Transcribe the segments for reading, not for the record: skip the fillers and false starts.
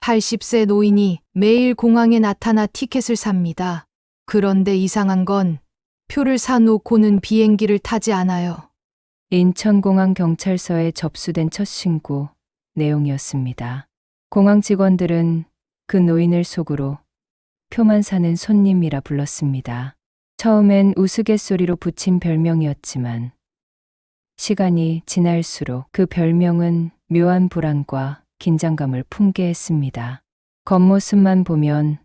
80세 노인이 매일 공항에 나타나 티켓을 삽니다. 그런데 이상한 건 표를 사놓고는 비행기를 타지 않아요. 인천공항 경찰서에 접수된 첫 신고 내용이었습니다. 공항 직원들은 그 노인을 속으로 표만 사는 손님이라 불렀습니다. 처음엔 우스갯소리로 붙인 별명이었지만 시간이 지날수록 그 별명은 묘한 불안과 긴장감을 품게 했습니다. 겉모습만 보면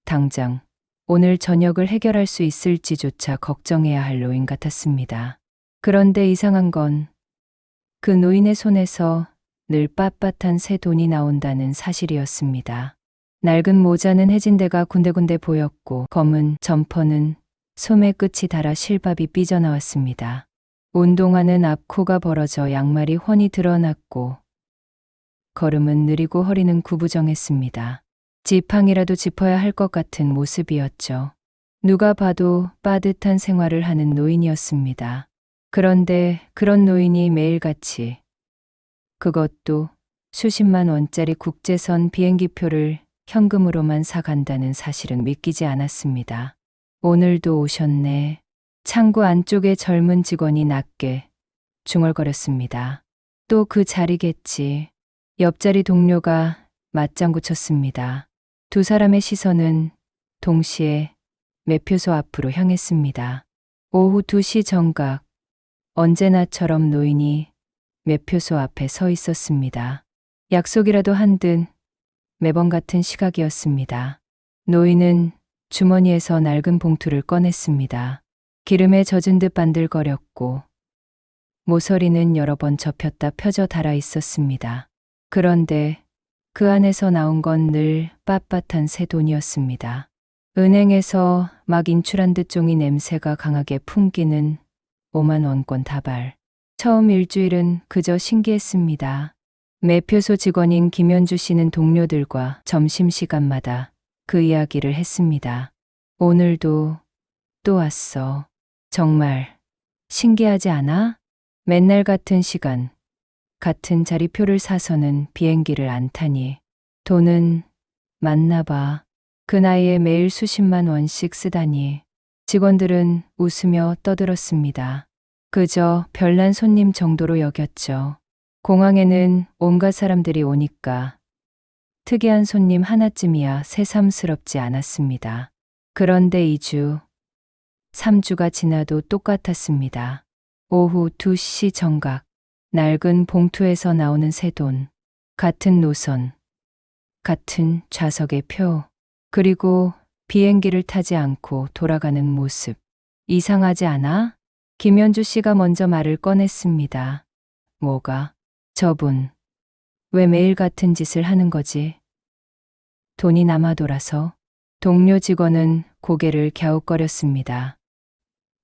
당장 오늘 저녁을 해결할 수 있을지조차 걱정해야 할 노인 같았습니다. 그런데 이상한 건 그 노인의 손에서 늘 빳빳한 새 돈이 나온다는 사실이었습니다. 낡은 모자는 해진 데가 군데군데 보였고 검은 점퍼는 소매 끝이 닳아 실밥이 삐져나왔습니다. 운동화는 앞코가 벌어져 양말이 훤히 드러났고 걸음은 느리고 허리는 구부정했습니다. 지팡이라도 짚어야 할 것 같은 모습이었죠. 누가 봐도 빠듯한 생활을 하는 노인이었습니다. 그런데 그런 노인이 매일같이 그것도 수십만 원짜리 국제선 비행기표를 현금으로만 사간다는 사실은 믿기지 않았습니다. 오늘도 오셨네. 창구 안쪽에 젊은 직원이 낮게 중얼거렸습니다. 또 그 자리겠지. 옆자리 동료가 맞장구 쳤습니다. 두 사람의 시선은 동시에 매표소 앞으로 향했습니다. 오후 2시 정각, 언제나처럼 노인이 매표소 앞에 서 있었습니다. 약속이라도 한 듯 매번 같은 시각이었습니다. 노인은 주머니에서 낡은 봉투를 꺼냈습니다. 기름에 젖은 듯 반들거렸고 모서리는 여러 번 접혔다 펴져 닳아 있었습니다. 그런데 그 안에서 나온 건 늘 빳빳한 새 돈이었습니다. 은행에서 막 인출한 듯 종이 냄새가 강하게 풍기는 5만 원권 다발. 처음 일주일은 그저 신기했습니다. 매표소 직원인 김현주 씨는 동료들과 점심시간마다 그 이야기를 했습니다. 오늘도 또 왔어. 정말 신기하지 않아? 맨날 같은 시간, 같은 자리표를 사서는 비행기를 안 타니 돈은 많나 봐. 그 나이에 매일 수십만 원씩 쓰다니. 직원들은 웃으며 떠들었습니다. 그저 별난 손님 정도로 여겼죠. 공항에는 온갖 사람들이 오니까 특이한 손님 하나쯤이야 새삼스럽지 않았습니다. 그런데 2주, 3주가 지나도 똑같았습니다. 오후 2시 정각, 낡은 봉투에서 나오는 새 돈, 같은 노선, 같은 좌석의 표, 그리고 비행기를 타지 않고 돌아가는 모습. 이상하지 않아? 김현주 씨가 먼저 말을 꺼냈습니다. 뭐가? 저분, 왜 매일 같은 짓을 하는 거지? 돈이 남아 돌아서. 동료 직원은 고개를 갸웃거렸습니다.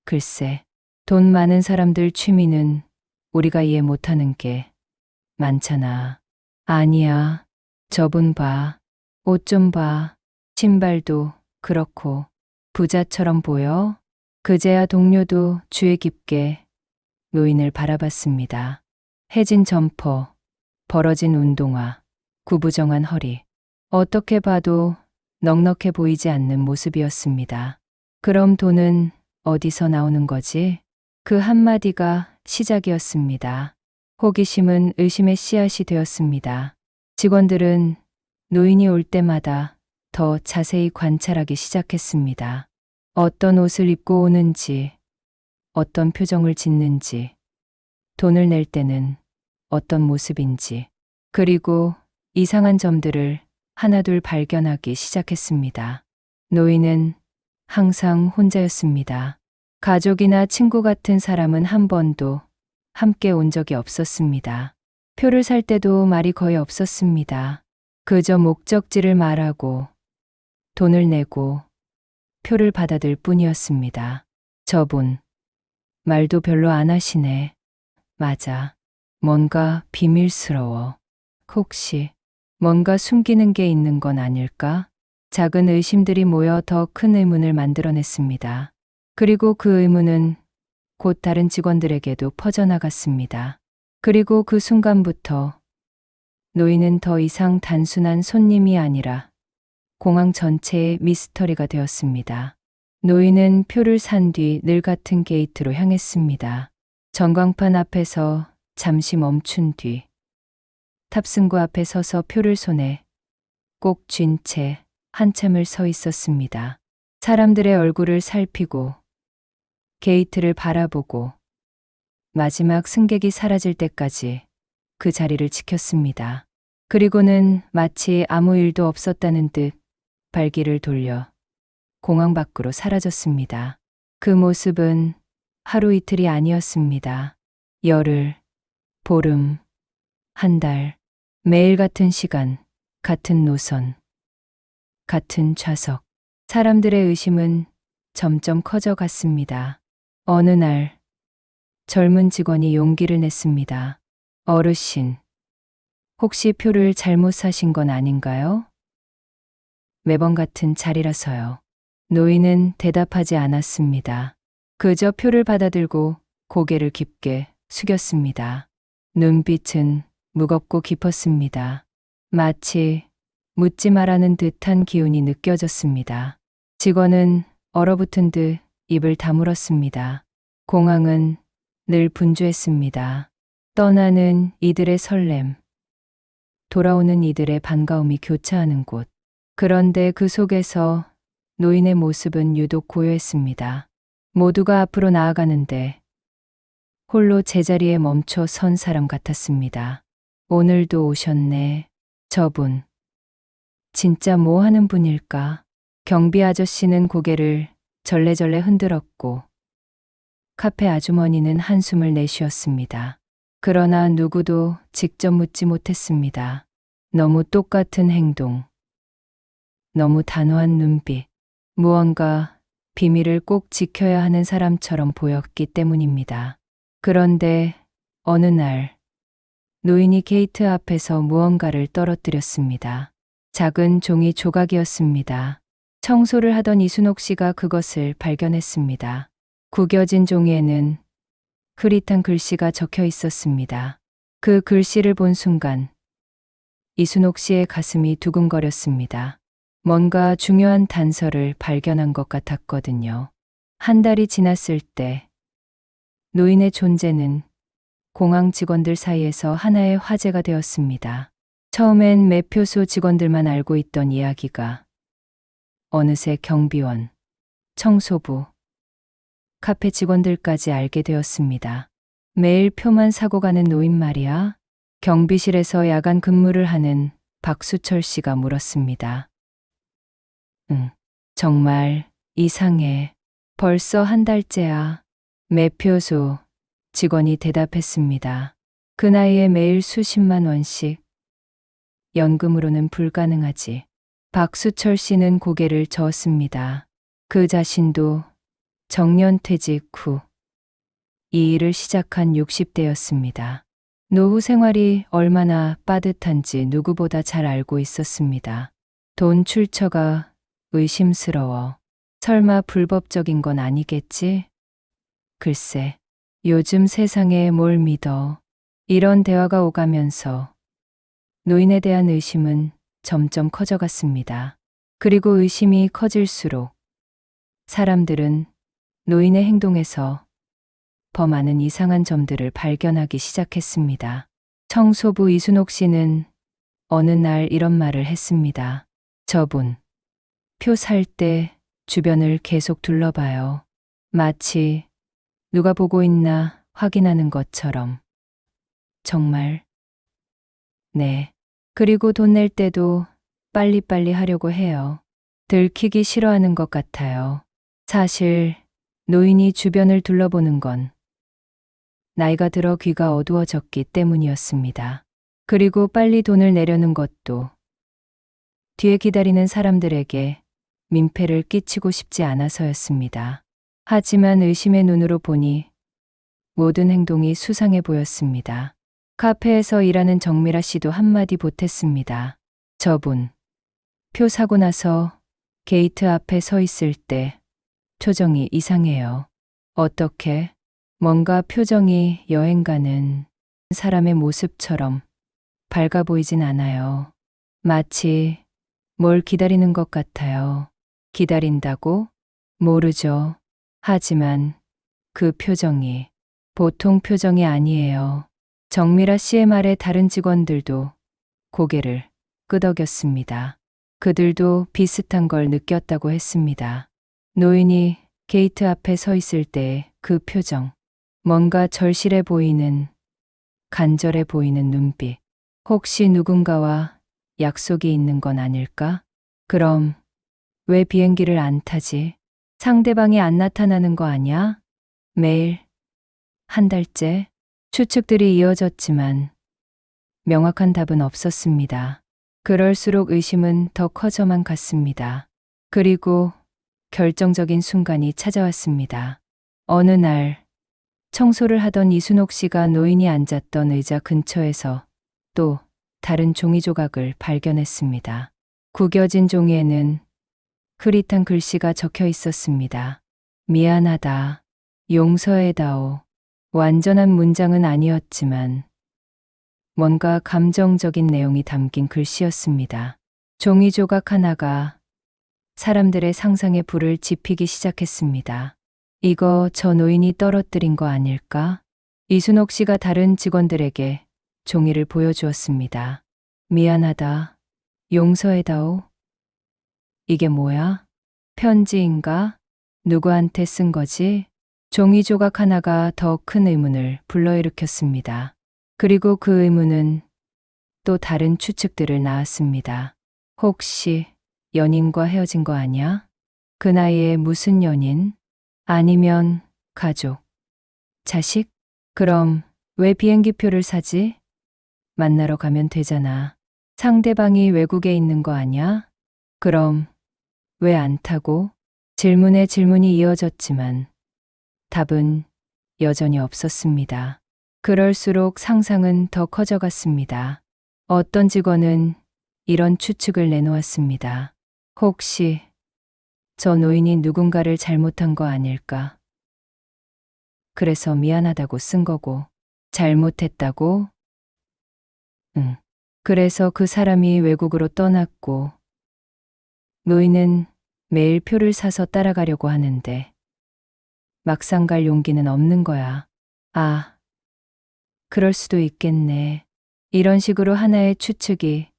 글쎄, 돈 많은 사람들 취미는 우리가 이해 못하는 게 많잖아. 아니야, 저분 봐. 옷 좀 봐. 신발도 그렇고 부자처럼 보여? 그제야 동료도 주의 깊게 노인을 바라봤습니다. 해진 점퍼, 벌어진 운동화, 구부정한 허리. 어떻게 봐도 넉넉해 보이지 않는 모습이었습니다. 그럼 돈은 어디서 나오는 거지? 그 한마디가 시작이었습니다. 호기심은 의심의 씨앗이 되었습니다. 직원들은 노인이 올 때마다 더 자세히 관찰하기 시작했습니다. 어떤 옷을 입고 오는지, 어떤 표정을 짓는지, 돈을 낼 때는 어떤 모습인지, 그리고 이상한 점들을 하나둘 발견하기 시작했습니다. 노인은 항상 혼자였습니다. 가족이나 친구 같은 사람은 한 번도 함께 온 적이 없었습니다. 표를 살 때도 말이 거의 없었습니다. 그저 목적지를 말하고 돈을 내고 표를 받아들 뿐이었습니다. 저분, 말도 별로 안 하시네. 맞아. 뭔가 비밀스러워. 혹시 뭔가 숨기는 게 있는 건 아닐까? 작은 의심들이 모여 더 큰 의문을 만들어냈습니다. 그리고 그 의문은 곧 다른 직원들에게도 퍼져나갔습니다. 그리고 그 순간부터 노인은 더 이상 단순한 손님이 아니라 공항 전체의 미스터리가 되었습니다. 노인은 표를 산 뒤 늘 같은 게이트로 향했습니다. 전광판 앞에서 잠시 멈춘 뒤 탑승구 앞에 서서 표를 손에 꼭 쥔 채 한참을 서 있었습니다. 사람들의 얼굴을 살피고 게이트를 바라보고 마지막 승객이 사라질 때까지 그 자리를 지켰습니다. 그리고는 마치 아무 일도 없었다는 듯 발길을 돌려 공항 밖으로 사라졌습니다. 그 모습은 하루 이틀이 아니었습니다. 열흘, 보름, 한 달, 매일 같은 시간, 같은 노선, 같은 좌석. 사람들의 의심은 점점 커져갔습니다. 어느 날, 젊은 직원이 용기를 냈습니다. 어르신, 혹시 표를 잘못 사신 건 아닌가요? 매번 같은 자리라서요. 노인은 대답하지 않았습니다. 그저 표를 받아들고 고개를 깊게 숙였습니다. 눈빛은 무겁고 깊었습니다. 마치 묻지 말라는 듯한 기운이 느껴졌습니다. 직원은 얼어붙은 듯 입을 다물었습니다. 공항은 늘 분주했습니다. 떠나는 이들의 설렘, 돌아오는 이들의 반가움이 교차하는 곳. 그런데 그 속에서 노인의 모습은 유독 고요했습니다. 모두가 앞으로 나아가는데 홀로 제자리에 멈춰 선 사람 같았습니다. 오늘도 오셨네. 저분. 진짜 뭐 하는 분일까? 경비 아저씨는 고개를 절레절레 흔들었고 카페 아주머니는 한숨을 내쉬었습니다. 그러나 누구도 직접 묻지 못했습니다. 너무 똑같은 행동, 너무 단호한 눈빛, 무언가 비밀을 꼭 지켜야 하는 사람처럼 보였기 때문입니다. 그런데 어느 날 노인이 게이트 앞에서 무언가를 떨어뜨렸습니다. 작은 종이 조각이었습니다. 청소를 하던 이순옥 씨가 그것을 발견했습니다. 구겨진 종이에는 흐릿한 글씨가 적혀 있었습니다. 그 글씨를 본 순간 이순옥 씨의 가슴이 두근거렸습니다. 뭔가 중요한 단서를 발견한 것 같았거든요. 한 달이 지났을 때 노인의 존재는 공항 직원들 사이에서 하나의 화제가 되었습니다. 처음엔 매표소 직원들만 알고 있던 이야기가 어느새 경비원, 청소부, 카페 직원들까지 알게 되었습니다. 매일 표만 사고 가는 노인 말이야? 경비실에서 야간 근무를 하는 박수철 씨가 물었습니다. 응, 정말 이상해. 벌써 한 달째야. 매표소 직원이 대답했습니다. 그 나이에 매일 수십만 원씩. 연금으로는 불가능하지. 박수철 씨는 고개를 저었습니다. 그 자신도 정년퇴직 후 이 일을 시작한 60대였습니다. 노후 생활이 얼마나 빠듯한지 누구보다 잘 알고 있었습니다. 돈 출처가 의심스러워. 설마 불법적인 건 아니겠지? 글쎄, 요즘 세상에 뭘 믿어. 이런 대화가 오가면서 노인에 대한 의심은 점점 커져갔습니다. 그리고 의심이 커질수록 사람들은 노인의 행동에서 더 많은 이상한 점들을 발견하기 시작했습니다. 청소부 이순옥 씨는 어느 날 이런 말을 했습니다. 저분, 표 살 때 주변을 계속 둘러봐요. 마치 누가 보고 있나 확인하는 것처럼. 정말? 네. 그리고 돈 낼 때도 빨리빨리 하려고 해요. 들키기 싫어하는 것 같아요. 사실 노인이 주변을 둘러보는 건 나이가 들어 귀가 어두워졌기 때문이었습니다. 그리고 빨리 돈을 내려는 것도 뒤에 기다리는 사람들에게 민폐를 끼치고 싶지 않아서였습니다. 하지만 의심의 눈으로 보니 모든 행동이 수상해 보였습니다. 카페에서 일하는 정미라 씨도 한마디 보탰습니다. 저분, 표 사고 나서 게이트 앞에 서 있을 때 표정이 이상해요. 어떻게? 뭔가 표정이 여행 가는 사람의 모습처럼 밝아 보이진 않아요. 마치 뭘 기다리는 것 같아요. 기다린다고? 모르죠. 하지만 그 표정이 보통 표정이 아니에요. 정미라 씨의 말에 다른 직원들도 고개를 끄덕였습니다. 그들도 비슷한 걸 느꼈다고 했습니다. 노인이 게이트 앞에 서 있을 때 그 표정, 뭔가 절실해 보이는, 간절해 보이는 눈빛. 혹시 누군가와 약속이 있는 건 아닐까? 그럼 왜 비행기를 안 타지? 상대방이 안 나타나는 거 아니야? 매일, 한 달째 추측들이 이어졌지만 명확한 답은 없었습니다. 그럴수록 의심은 더 커져만 갔습니다. 그리고 결정적인 순간이 찾아왔습니다. 어느 날 청소를 하던 이순옥 씨가 노인이 앉았던 의자 근처에서 또 다른 종이 조각을 발견했습니다. 구겨진 종이에는 흐릿한 글씨가 적혀 있었습니다. 미안하다. 용서해다오. 완전한 문장은 아니었지만 뭔가 감정적인 내용이 담긴 글씨였습니다. 종이 조각 하나가 사람들의 상상에 불을 지피기 시작했습니다. 이거 저 노인이 떨어뜨린 거 아닐까? 이순옥 씨가 다른 직원들에게 종이를 보여주었습니다. 미안하다. 용서해다오. 이게 뭐야? 편지인가? 누구한테 쓴 거지? 종이 조각 하나가 더 큰 의문을 불러일으켰습니다. 그리고 그 의문은 또 다른 추측들을 낳았습니다. 혹시 연인과 헤어진 거 아니야? 그 나이에 무슨 연인? 아니면 가족, 자식? 그럼 왜 비행기표를 사지? 만나러 가면 되잖아. 상대방이 외국에 있는 거 아니야? 그럼 왜 안 타고? 질문에 질문이 이어졌지만 답은 여전히 없었습니다. 그럴수록 상상은 더 커져갔습니다. 어떤 직원은 이런 추측을 내놓았습니다. 혹시 저 노인이 누군가를 잘못한 거 아닐까? 그래서 미안하다고 쓴 거고, 잘못했다고? 응. 그래서 그 사람이 외국으로 떠났고, 노인은 매일 표를 사서 따라가려고 하는데, 막상 갈 용기는 없는 거야. 아, 그럴 수도 있겠네. 이런 식으로 하나의 추측이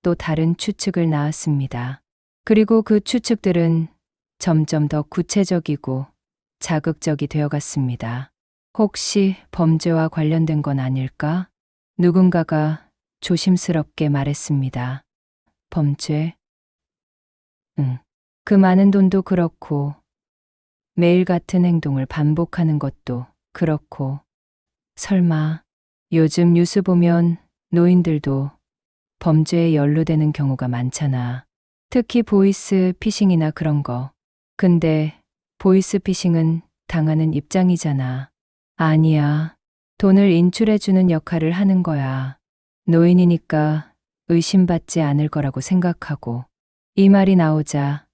또 다른 추측을 낳았습니다. 그리고 그 추측들은 점점 더 구체적이고 자극적이 되어갔습니다. 혹시 범죄와 관련된 건 아닐까? 누군가가 조심스럽게 말했습니다. 범죄? 응. 그 많은 돈도 그렇고, 매일 같은 행동을 반복하는 것도 그렇고, 설마 요즘 뉴스 보면 노인들도 범죄에 연루되는 경우가 많잖아. 특히 보이스 피싱이나 그런 거. 근데 보이스 피싱은 당하는 입장이잖아. 아니야. 돈을 인출해주는 역할을 하는 거야. 노인이니까 의심받지 않을 거라고 생각하고. 이 말이 나오자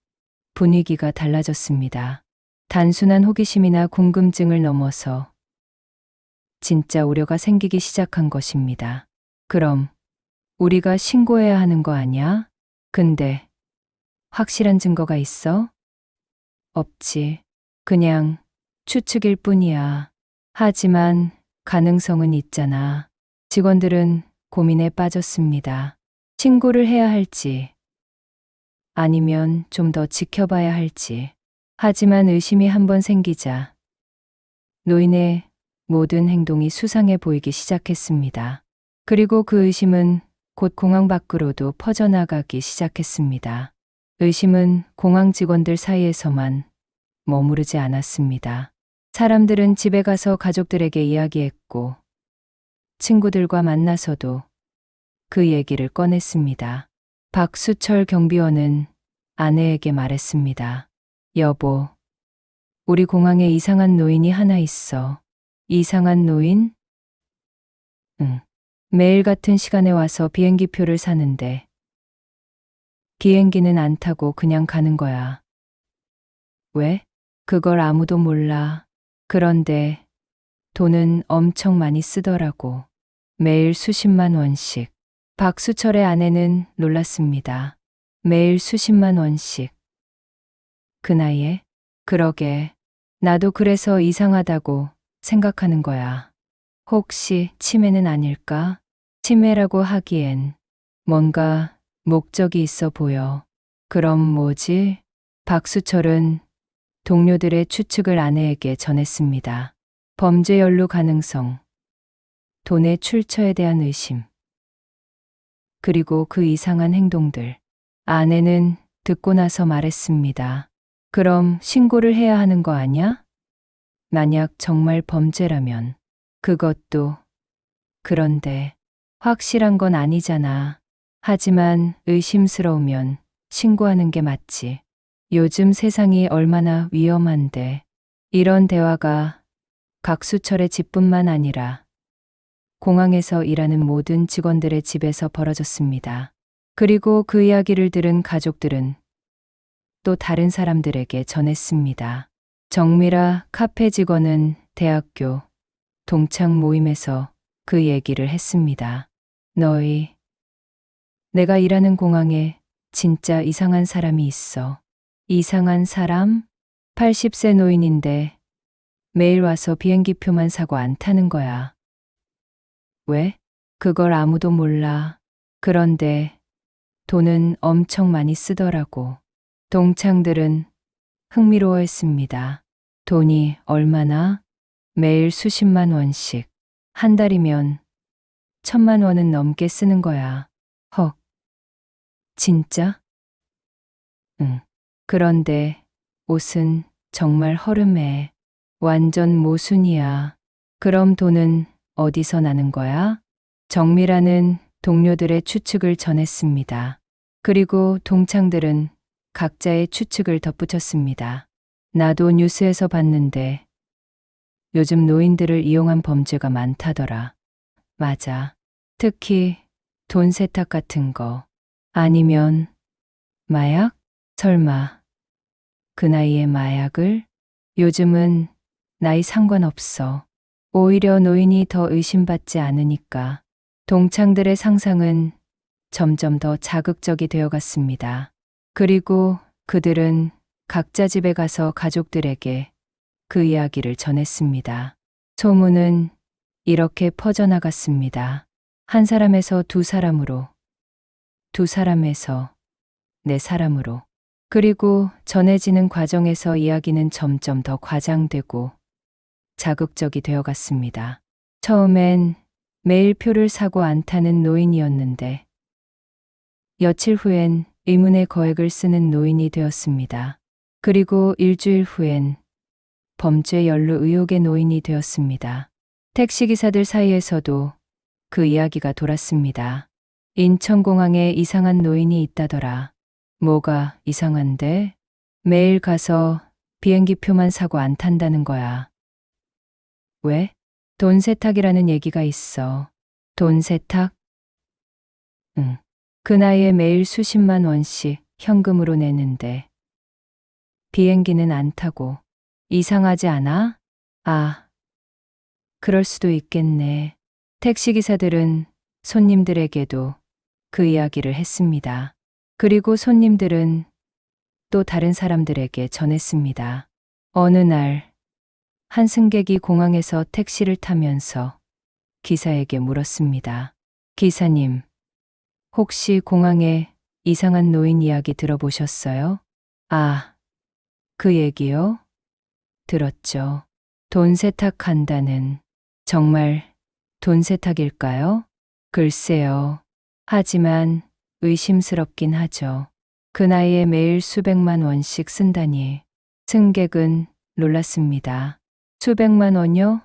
분위기가 달라졌습니다. 단순한 호기심이나 궁금증을 넘어서 진짜 우려가 생기기 시작한 것입니다. 그럼 우리가 신고해야 하는 거 아니야? 근데 확실한 증거가 있어? 없지. 그냥 추측일 뿐이야. 하지만 가능성은 있잖아. 직원들은 고민에 빠졌습니다. 신고를 해야 할지, 아니면 좀 더 지켜봐야 할지. 하지만 의심이 한번 생기자 노인의 모든 행동이 수상해 보이기 시작했습니다. 그리고 그 의심은 곧 공항 밖으로도 퍼져나가기 시작했습니다. 의심은 공항 직원들 사이에서만 머무르지 않았습니다. 사람들은 집에 가서 가족들에게 이야기했고, 친구들과 만나서도 그 얘기를 꺼냈습니다. 박수철 경비원은 아내에게 말했습니다. 여보, 우리 공항에 이상한 노인이 하나 있어. 이상한 노인? 응. 매일 같은 시간에 와서 비행기 표를 사는데 비행기는 안 타고 그냥 가는 거야. 왜? 그걸 아무도 몰라. 그런데 돈은 엄청 많이 쓰더라고. 매일 수십만 원씩. 박수철의 아내는 놀랐습니다. 매일 수십만 원씩. 그 나이에? 그러게. 나도 그래서 이상하다고 생각하는 거야. 혹시 치매는 아닐까? 치매라고 하기엔 뭔가 목적이 있어 보여. 그럼 뭐지? 박수철은 동료들의 추측을 아내에게 전했습니다. 범죄 연루 가능성, 돈의 출처에 대한 의심, 그리고 그 이상한 행동들. 아내는 듣고 나서 말했습니다. 그럼 신고를 해야 하는 거 아냐? 만약 정말 범죄라면. 그것도. 그런데 확실한 건 아니잖아. 하지만 의심스러우면 신고하는 게 맞지. 요즘 세상이 얼마나 위험한데. 이런 대화가 각수철의 집뿐만 아니라 공항에서 일하는 모든 직원들의 집에서 벌어졌습니다. 그리고 그 이야기를 들은 가족들은 또 다른 사람들에게 전했습니다. 정미라 카페 직원은 대학교 동창 모임에서 그 얘기를 했습니다. 너희, 내가 일하는 공항에 진짜 이상한 사람이 있어. 이상한 사람? 80세 노인인데 매일 와서 비행기표만 사고 안 타는 거야. 왜? 그걸 아무도 몰라. 그런데 돈은 엄청 많이 쓰더라고. 동창들은 흥미로워했습니다. 돈이 얼마나? 매일 수십만 원씩. 한 달이면 1,000만 원은 넘게 쓰는 거야. 헉. 진짜? 응. 그런데 옷은 정말 허름해. 완전 모순이야. 그럼 돈은 어디서 나는 거야? 정미라는 동료들의 추측을 전했습니다. 그리고 동창들은 각자의 추측을 덧붙였습니다. 나도 뉴스에서 봤는데 요즘 노인들을 이용한 범죄가 많다더라. 맞아. 특히 돈 세탁 같은 거. 아니면 마약? 설마 그 나이에 마약을? 요즘은 나이 상관없어. 오히려 노인이 더 의심받지 않으니까. 동창들의 상상은 점점 더 자극적이 되어 갔습니다. 그리고 그들은 각자 집에 가서 가족들에게 그 이야기를 전했습니다. 소문은 이렇게 퍼져나갔습니다. 한 사람에서 두 사람으로, 두 사람에서 네 사람으로. 그리고 전해지는 과정에서 이야기는 점점 더 과장되고 자극적이 되어 갔습니다. 처음엔 매일 표를 사고 안 타는 노인이었는데 며칠 후엔 의문의 거액을 쓰는 노인이 되었습니다. 그리고 일주일 후엔 범죄 연루 의혹의 노인이 되었습니다. 택시기사들 사이에서도 그 이야기가 돌았습니다. 인천공항에 이상한 노인이 있다더라. 뭐가 이상한데? 매일 가서 비행기표만 사고 안 탄다는 거야. 왜? 돈 세탁이라는 얘기가 있어. 돈 세탁? 응. 그 나이에 매일 수십만 원씩 현금으로 내는데 비행기는 안 타고. 이상하지 않아? 아, 그럴 수도 있겠네. 택시기사들은 손님들에게도 그 이야기를 했습니다. 그리고 손님들은 또 다른 사람들에게 전했습니다. 어느 날, 한 승객이 공항에서 택시를 타면서 기사에게 물었습니다. 기사님, 혹시 공항에 이상한 노인 이야기 들어보셨어요? 아, 그 얘기요? 들었죠. 돈 세탁한다는. 정말 돈 세탁일까요? 글쎄요. 하지만 의심스럽긴 하죠. 그 나이에 매일 수백만 원씩 쓴다니. 승객은 놀랐습니다. 수백만 원요?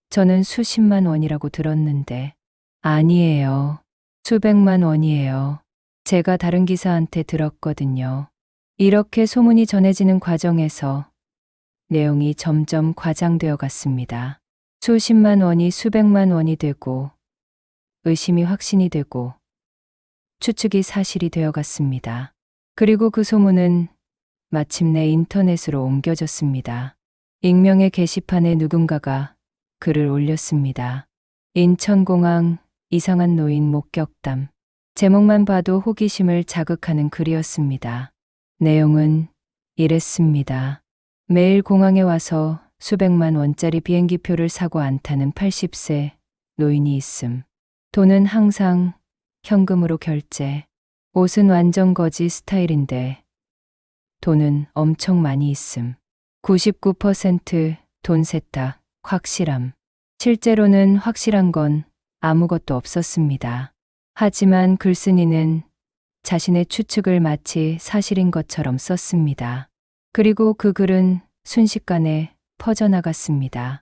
저는 수십만 원이라고 들었는데. 아니에요. 수백만 원이에요. 제가 다른 기사한테 들었거든요. 이렇게 소문이 전해지는 과정에서 내용이 점점 과장되어 갔습니다. 수십만 원이 수백만 원이 되고 의심이 확신이 되고 추측이 사실이 되어 갔습니다. 그리고 그 소문은 마침내 인터넷으로 옮겨졌습니다. 익명의 게시판에 누군가가 글을 올렸습니다. 인천공항 이상한 노인 목격담. 제목만 봐도 호기심을 자극하는 글이었습니다. 내용은 이랬습니다. 매일 공항에 와서 수백만 원짜리 비행기표를 사고 안 타는 80세 노인이 있음. 돈은 항상 현금으로 결제. 옷은 완전 거지 스타일인데 돈은 엄청 많이 있음. 99%돈 세탁, 확실함. 실제로는 확실한 건 아무것도 없었습니다. 하지만 글쓴이는 자신의 추측을 마치 사실인 것처럼 썼습니다. 그리고 그 글은 순식간에 퍼져나갔습니다.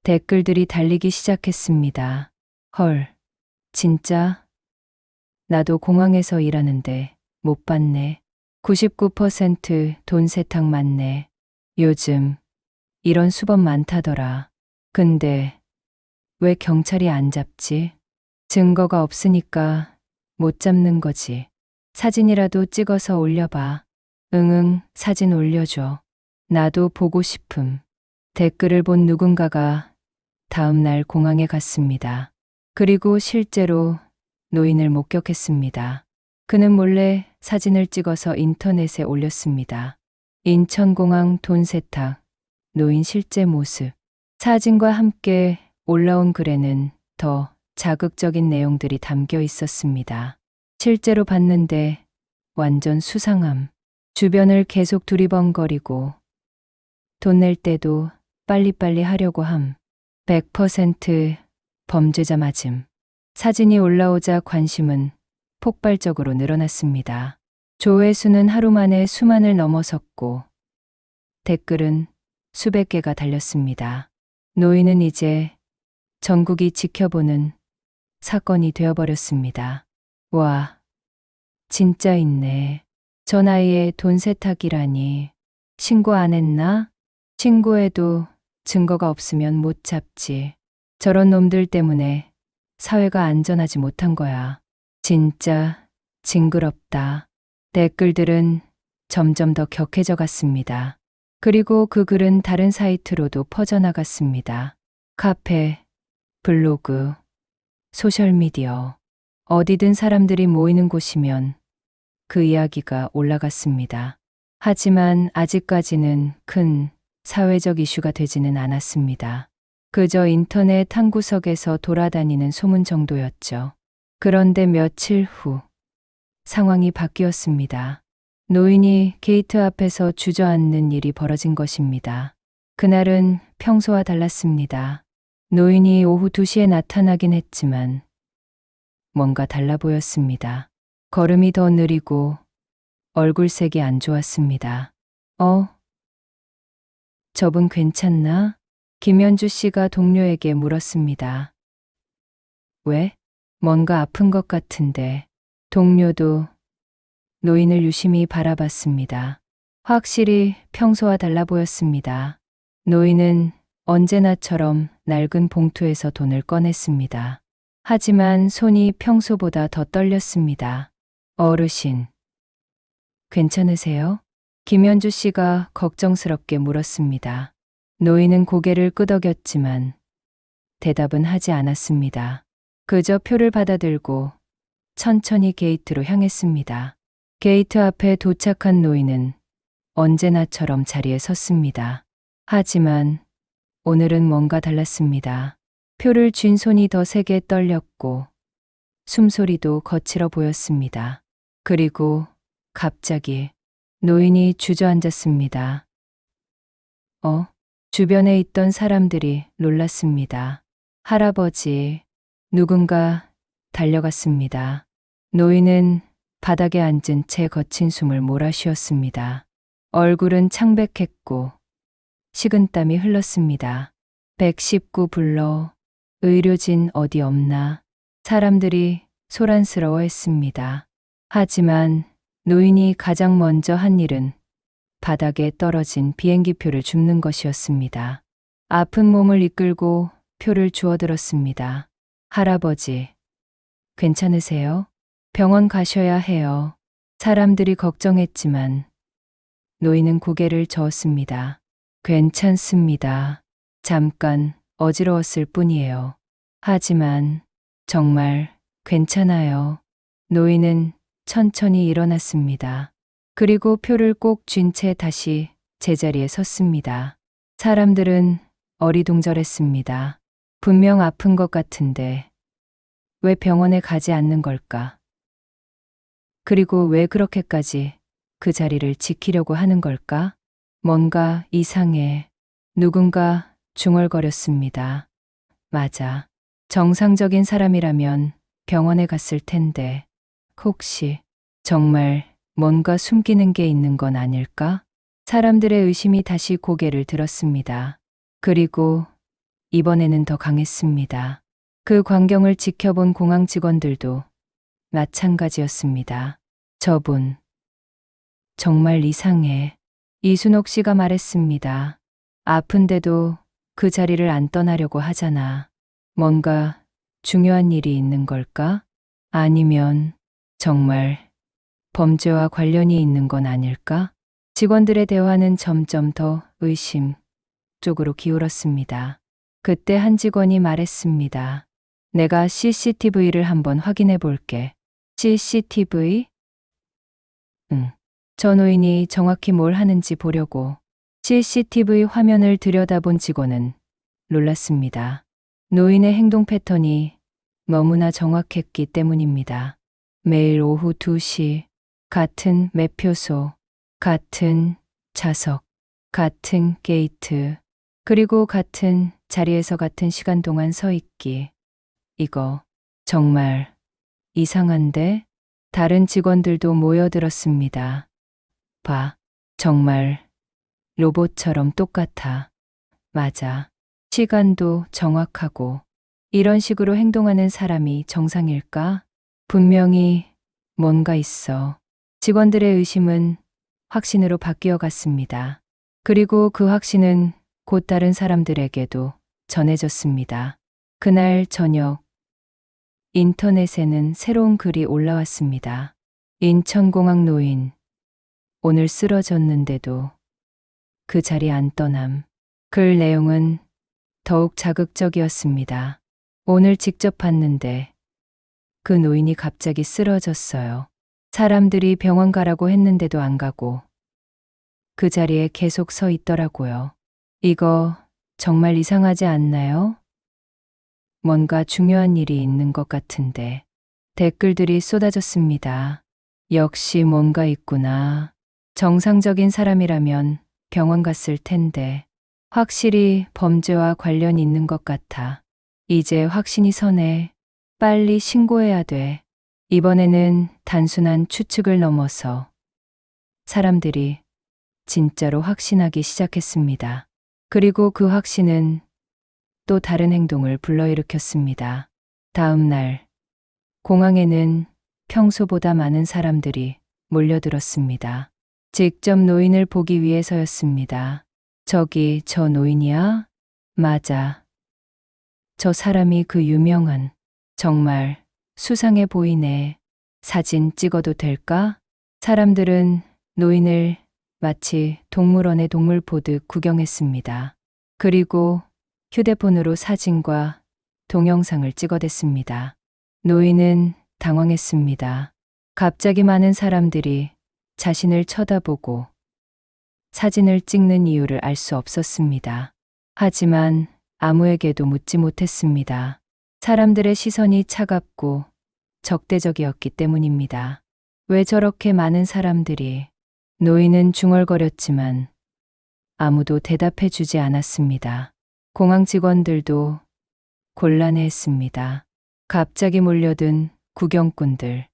댓글들이 달리기 시작했습니다. 헐, 진짜? 나도 공항에서 일하는데 못 봤네. 99%돈 세탁 맞네. 요즘 이런 수법 많다더라. 근데 왜 경찰이 안 잡지? 증거가 없으니까 못 잡는 거지. 사진이라도 찍어서 올려봐. 응응, 사진 올려줘. 나도 보고 싶음. 댓글을 본 누군가가 다음 날 공항에 갔습니다. 그리고 실제로 노인을 목격했습니다. 그는 몰래 사진을 찍어서 인터넷에 올렸습니다. 인천공항 돈 세탁, 노인 실제 모습. 사진과 함께 올라온 글에는 더 자극적인 내용들이 담겨 있었습니다. 실제로 봤는데 완전 수상함. 주변을 계속 두리번거리고 돈 낼 때도 빨리빨리 하려고 함. 100% 범죄자 맞음. 사진이 올라오자 관심은 폭발적으로 늘어났습니다. 조회수는 하루 만에 수만을 넘어섰고 댓글은 수백 개가 달렸습니다. 노인은 이제 전국이 지켜보는 사건이 되어버렸습니다. 와, 진짜 있네. 저 나이에 돈 세탁이라니. 신고 안 했나? 신고해도 증거가 없으면 못 잡지. 저런 놈들 때문에 사회가 안전하지 못한 거야. 진짜 징그럽다. 댓글들은 점점 더 격해져 갔습니다. 그리고 그 글은 다른 사이트로도 퍼져나갔습니다. 카페, 블로그, 소셜미디어, 어디든 사람들이 모이는 곳이면 그 이야기가 올라갔습니다. 하지만 아직까지는 큰 사회적 이슈가 되지는 않았습니다. 그저 인터넷 한 구석에서 돌아다니는 소문 정도였죠. 그런데 며칠 후 상황이 바뀌었습니다. 노인이 게이트 앞에서 주저앉는 일이 벌어진 것입니다. 그날은 평소와 달랐습니다. 노인이 오후 2시에 나타나긴 했지만 뭔가 달라 보였습니다. 걸음이 더 느리고 얼굴색이 안 좋았습니다. 저분 괜찮나? 김현주 씨가 동료에게 물었습니다. 왜? 뭔가 아픈 것 같은데. 동료도 노인을 유심히 바라봤습니다. 확실히 평소와 달라 보였습니다. 노인은 언제나처럼 낡은 봉투에서 돈을 꺼냈습니다. 하지만 손이 평소보다 더 떨렸습니다. 어르신, 괜찮으세요? 김현주 씨가 걱정스럽게 물었습니다. 노인은 고개를 끄덕였지만 대답은 하지 않았습니다. 그저 표를 받아들고 천천히 게이트로 향했습니다. 게이트 앞에 도착한 노인은 언제나처럼 자리에 섰습니다. 하지만 오늘은 뭔가 달랐습니다. 표를 쥔 손이 더 세게 떨렸고 숨소리도 거칠어 보였습니다. 그리고 갑자기 노인이 주저앉았습니다. 주변에 있던 사람들이 놀랐습니다. 할아버지, 누군가 달려갔습니다. 노인은 바닥에 앉은 채 거친 숨을 몰아쉬었습니다. 얼굴은 창백했고 식은땀이 흘렀습니다. 119 불러. 의료진 어디 없나? 사람들이 소란스러워했습니다. 하지만 노인이 가장 먼저 한 일은 바닥에 떨어진 비행기표를 줍는 것이었습니다. 아픈 몸을 이끌고 표를 주워들었습니다. 할아버지, 괜찮으세요? 병원 가셔야 해요. 사람들이 걱정했지만 노인은 고개를 저었습니다. 괜찮습니다. 잠깐 어지러웠을 뿐이에요. 하지만 정말 괜찮아요. 노인은 천천히 일어났습니다. 그리고 표를 꼭 쥔 채 다시 제자리에 섰습니다. 사람들은 어리둥절했습니다. 분명 아픈 것 같은데 왜 병원에 가지 않는 걸까? 그리고 왜 그렇게까지 그 자리를 지키려고 하는 걸까? 뭔가 이상해. 누군가 중얼거렸습니다. 맞아. 정상적인 사람이라면 병원에 갔을 텐데 혹시 정말 뭔가 숨기는 게 있는 건 아닐까? 사람들의 의심이 다시 고개를 들었습니다. 그리고 이번에는 더 강했습니다. 그 광경을 지켜본 공항 직원들도 마찬가지였습니다. 저분, 정말 이상해. 이순옥 씨가 말했습니다. 아픈데도 그 자리를 안 떠나려고 하잖아. 뭔가 중요한 일이 있는 걸까? 아니면 정말 범죄와 관련이 있는 건 아닐까? 직원들의 대화는 점점 더 의심 쪽으로 기울었습니다. 그때 한 직원이 말했습니다. 내가 CCTV를 한번 확인해 볼게. CCTV? 응. 저 노인이 정확히 뭘 하는지 보려고 CCTV 화면을 들여다본 직원은 놀랐습니다. 노인의 행동 패턴이 너무나 정확했기 때문입니다. 매일 오후 2시, 같은 매표소, 같은 좌석, 같은 게이트, 그리고 같은 자리에서 같은 시간 동안 서 있기. 이거 정말 이상한데? 다른 직원들도 모여들었습니다. 봐, 정말 로봇처럼 똑같아. 맞아. 시간도 정확하고. 이런 식으로 행동하는 사람이 정상일까? 분명히 뭔가 있어. 직원들의 의심은 확신으로 바뀌어 갔습니다. 그리고 그 확신은 곧 다른 사람들에게도 전해졌습니다. 그날 저녁, 인터넷에는 새로운 글이 올라왔습니다. 인천공항 노인, 오늘 쓰러졌는데도 그 자리 안 떠남. 글 내용은 더욱 자극적이었습니다. 오늘 직접 봤는데 그 노인이 갑자기 쓰러졌어요. 사람들이 병원 가라고 했는데도 안 가고 그 자리에 계속 서 있더라고요. 이거 정말 이상하지 않나요? 뭔가 중요한 일이 있는 것 같은데. 댓글들이 쏟아졌습니다. 역시 뭔가 있구나. 정상적인 사람이라면 병원 갔을 텐데 확실히 범죄와 관련이 있는 것 같아. 이제 확신이 서네. 빨리 신고해야 돼. 이번에는 단순한 추측을 넘어서 사람들이 진짜로 확신하기 시작했습니다. 그리고 그 확신은 또 다른 행동을 불러일으켰습니다. 다음 날, 공항에는 평소보다 많은 사람들이 몰려들었습니다. 직접 노인을 보기 위해서였습니다. 저기 저 노인이야? 맞아. 저 사람이 그 유명한, 정말 수상해 보이네. 사진 찍어도 될까? 사람들은 노인을 마치 동물원의 동물 보듯 구경했습니다. 그리고 휴대폰으로 사진과 동영상을 찍어댔습니다. 노인은 당황했습니다. 갑자기 많은 사람들이 자신을 쳐다보고 사진을 찍는 이유를 알 수 없었습니다. 하지만 아무에게도 묻지 못했습니다. 사람들의 시선이 차갑고 적대적이었기 때문입니다. 왜 저렇게 많은 사람들이? 노인은 중얼거렸지만 아무도 대답해 주지 않았습니다. 공항 직원들도 곤란해했습니다. 갑자기 몰려든 구경꾼들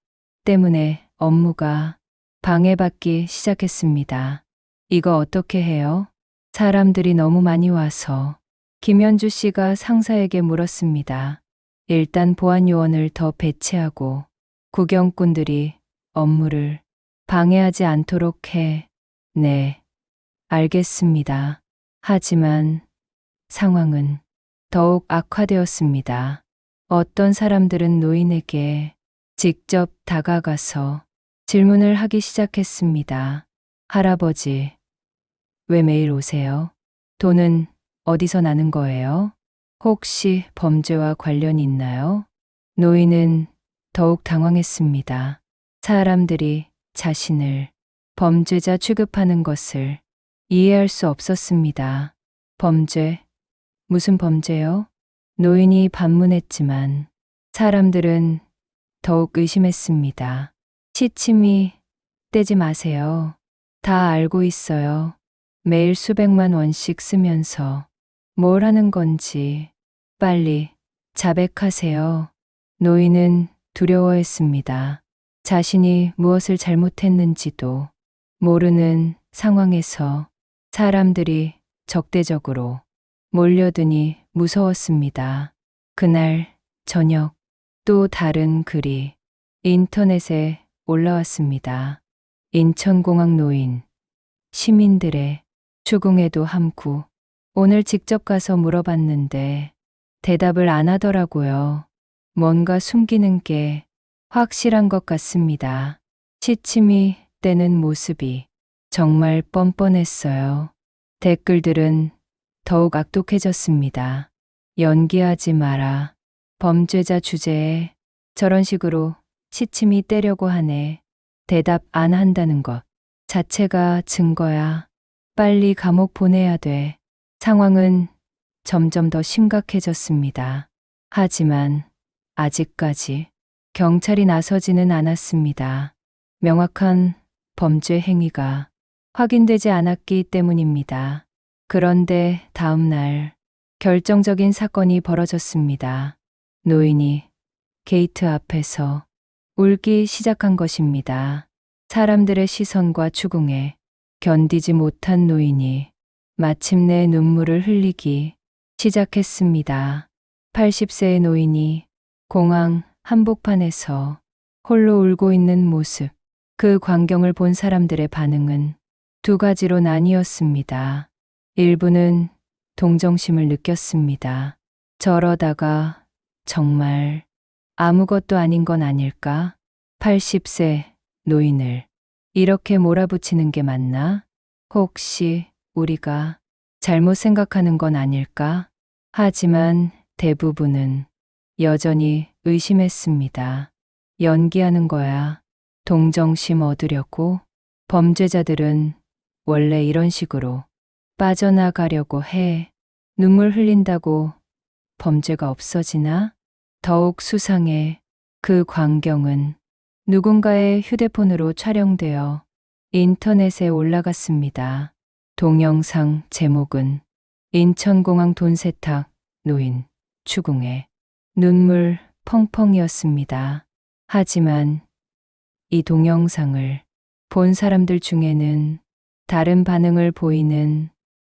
때문에 업무가 방해받기 시작했습니다. 이거 어떻게 해요? 사람들이 너무 많이 와서. 김현주 씨가 상사에게 물었습니다. 일단 보안 요원을 더 배치하고 구경꾼들이 업무를 방해하지 않도록 해. 네, 알겠습니다. 하지만 상황은 더욱 악화되었습니다. 어떤 사람들은 노인에게 직접 다가가서 질문을 하기 시작했습니다. 할아버지, 왜 매일 오세요? 돈은 어디서 나는 거예요? 혹시 범죄와 관련이 있나요? 노인은 더욱 당황했습니다. 사람들이 자신을 범죄자 취급하는 것을 이해할 수 없었습니다. 범죄? 무슨 범죄요? 노인이 반문했지만 사람들은 더욱 의심했습니다. 시침이 떼지 마세요. 다 알고 있어요. 매일 수백만 원씩 쓰면서 뭘 하는 건지 빨리 자백하세요. 노인은 두려워했습니다. 자신이 무엇을 잘못했는지도 모르는 상황에서 사람들이 적대적으로 몰려드니 무서웠습니다. 그날 저녁 또 다른 글이 인터넷에 올라왔습니다. 인천공항 노인, 시민들의 추궁에도 함구. 오늘 직접 가서 물어봤는데 대답을 안 하더라고요. 뭔가 숨기는 게 확실한 것 같습니다. 시침이 떼는 모습이 정말 뻔뻔했어요. 댓글들은 더욱 악독해졌습니다. 연기하지 마라. 범죄자 주제에 저런 식으로 시침이 떼려고 하네. 대답 안 한다는 것 자체가 증거야. 빨리 감옥 보내야 돼. 상황은 점점 더 심각해졌습니다. 하지만 아직까지 경찰이 나서지는 않았습니다. 명확한 범죄 행위가 확인되지 않았기 때문입니다. 그런데 다음 날 결정적인 사건이 벌어졌습니다. 노인이 게이트 앞에서 울기 시작한 것입니다. 사람들의 시선과 추궁에 견디지 못한 노인이 마침내 눈물을 흘리기 시작했습니다. 80세의 노인이 공항 한복판에서 홀로 울고 있는 모습, 그 광경을 본 사람들의 반응은 두 가지로 나뉘었습니다. 일부는 동정심을 느꼈습니다. 저러다가 정말 아무것도 아닌 건 아닐까? 80세 노인을 이렇게 몰아붙이는 게 맞나? 혹시 우리가 잘못 생각하는 건 아닐까? 하지만 대부분은 여전히 의심했습니다. 연기하는 거야. 동정심 얻으려고? 범죄자들은 원래 이런 식으로 빠져나가려고 해. 눈물 흘린다고 범죄가 없어지나? 더욱 수상해. 그 광경은 누군가의 휴대폰으로 촬영되어 인터넷에 올라갔습니다. 동영상 제목은 인천공항 돈 세탁 노인 추궁에 눈물 펑펑이었습니다. 하지만 이 동영상을 본 사람들 중에는 다른 반응을 보이는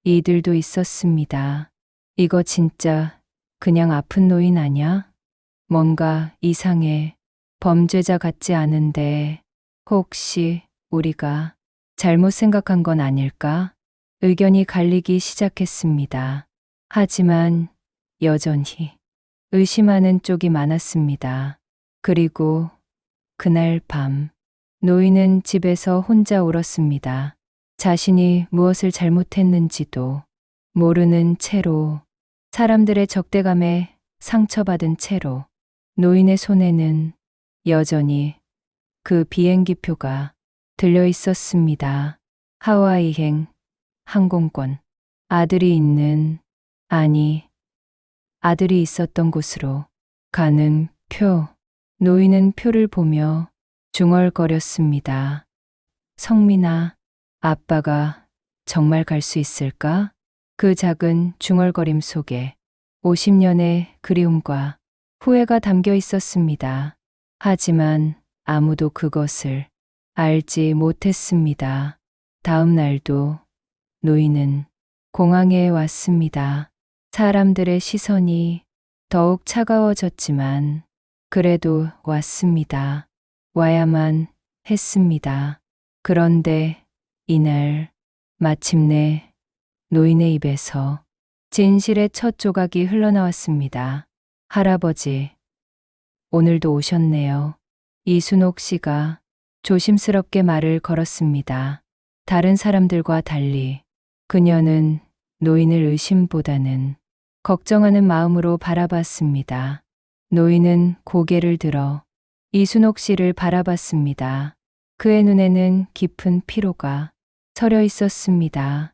이들도 있었습니다. 이거 진짜 그냥 아픈 노인 아냐? 뭔가 이상해. 범죄자 같지 않은데 혹시 우리가 잘못 생각한 건 아닐까? 의견이 갈리기 시작했습니다. 하지만 여전히 의심하는 쪽이 많았습니다. 그리고 그날 밤 노인은 집에서 혼자 울었습니다. 자신이 무엇을 잘못했는지도 모르는 채로, 사람들의 적대감에 상처받은 채로 노인의 손에는 여전히 그 비행기표가 들려 있었습니다. 하와이행 항공권. 아들이 있었던 곳으로 가는 표. 노인은 표를 보며 중얼거렸습니다. 성민아, 아빠가 정말 갈 수 있을까? 그 작은 중얼거림 속에 50년의 그리움과 후회가 담겨 있었습니다. 하지만 아무도 그것을 알지 못했습니다. 다음 날도 노인은 공항에 왔습니다. 사람들의 시선이 더욱 차가워졌지만 그래도 왔습니다. 와야만 했습니다. 그런데 이날 마침내 노인의 입에서 진실의 첫 조각이 흘러나왔습니다. 할아버지, 오늘도 오셨네요. 이순옥 씨가 조심스럽게 말을 걸었습니다. 다른 사람들과 달리 그녀는 노인을 의심보다는 걱정하는 마음으로 바라봤습니다. 노인은 고개를 들어 이순옥 씨를 바라봤습니다. 그의 눈에는 깊은 피로가 서려 있었습니다.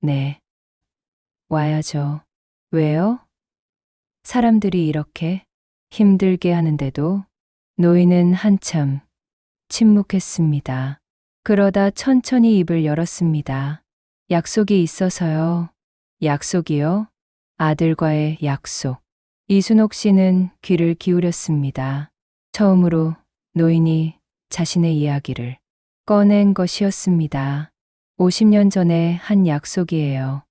네, 와야죠. 왜요? 사람들이 이렇게 힘들게 하는데도 노인은 한참 침묵했습니다. 그러다 천천히 입을 열었습니다. 약속이 있어서요. 약속이요? 아들과의 약속. 이순옥 씨는 귀를 기울였습니다. 처음으로 노인이 자신의 이야기를 꺼낸 것이었습니다. 50년 전에 한 약속이에요.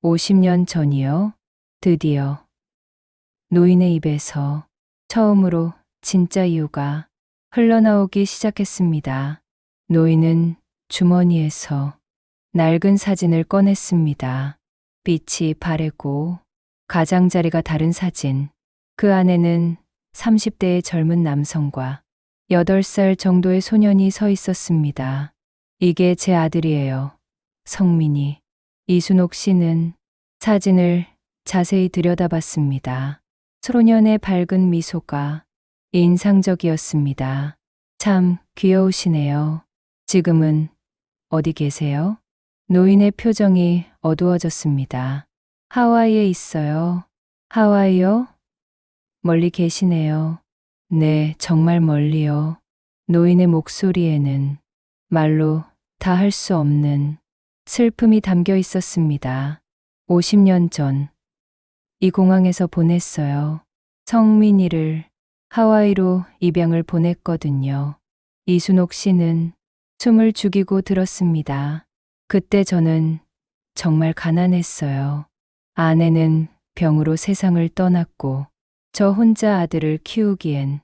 50년 전이요? 드디어 노인의 입에서 처음으로 진짜 이유가 흘러나오기 시작했습니다. 노인은 주머니에서 낡은 사진을 꺼냈습니다. 빛이 바래고 가장자리가 다른 사진. 그 안에는 30대의 젊은 남성과 8살 정도의 소년이 서 있었습니다. 이게 제 아들이에요. 성민이. 이순옥 씨는 사진을 자세히 들여다봤습니다. 소년의 밝은 미소가 인상적이었습니다. 참 귀여우시네요. 지금은 어디 계세요? 노인의 표정이 어두워졌습니다. 하와이에 있어요. 하와이요? 멀리 계시네요. 네, 정말 멀리요. 노인의 목소리에는 말로 다 할 수 없는 슬픔이 담겨 있었습니다. 50년 전, 이 공항에서 보냈어요. 성민이를 하와이로 입양을 보냈거든요. 이순옥 씨는 숨을 죽이고 들었습니다. 그때 저는 정말 가난했어요. 아내는 병으로 세상을 떠났고 저 혼자 아들을 키우기엔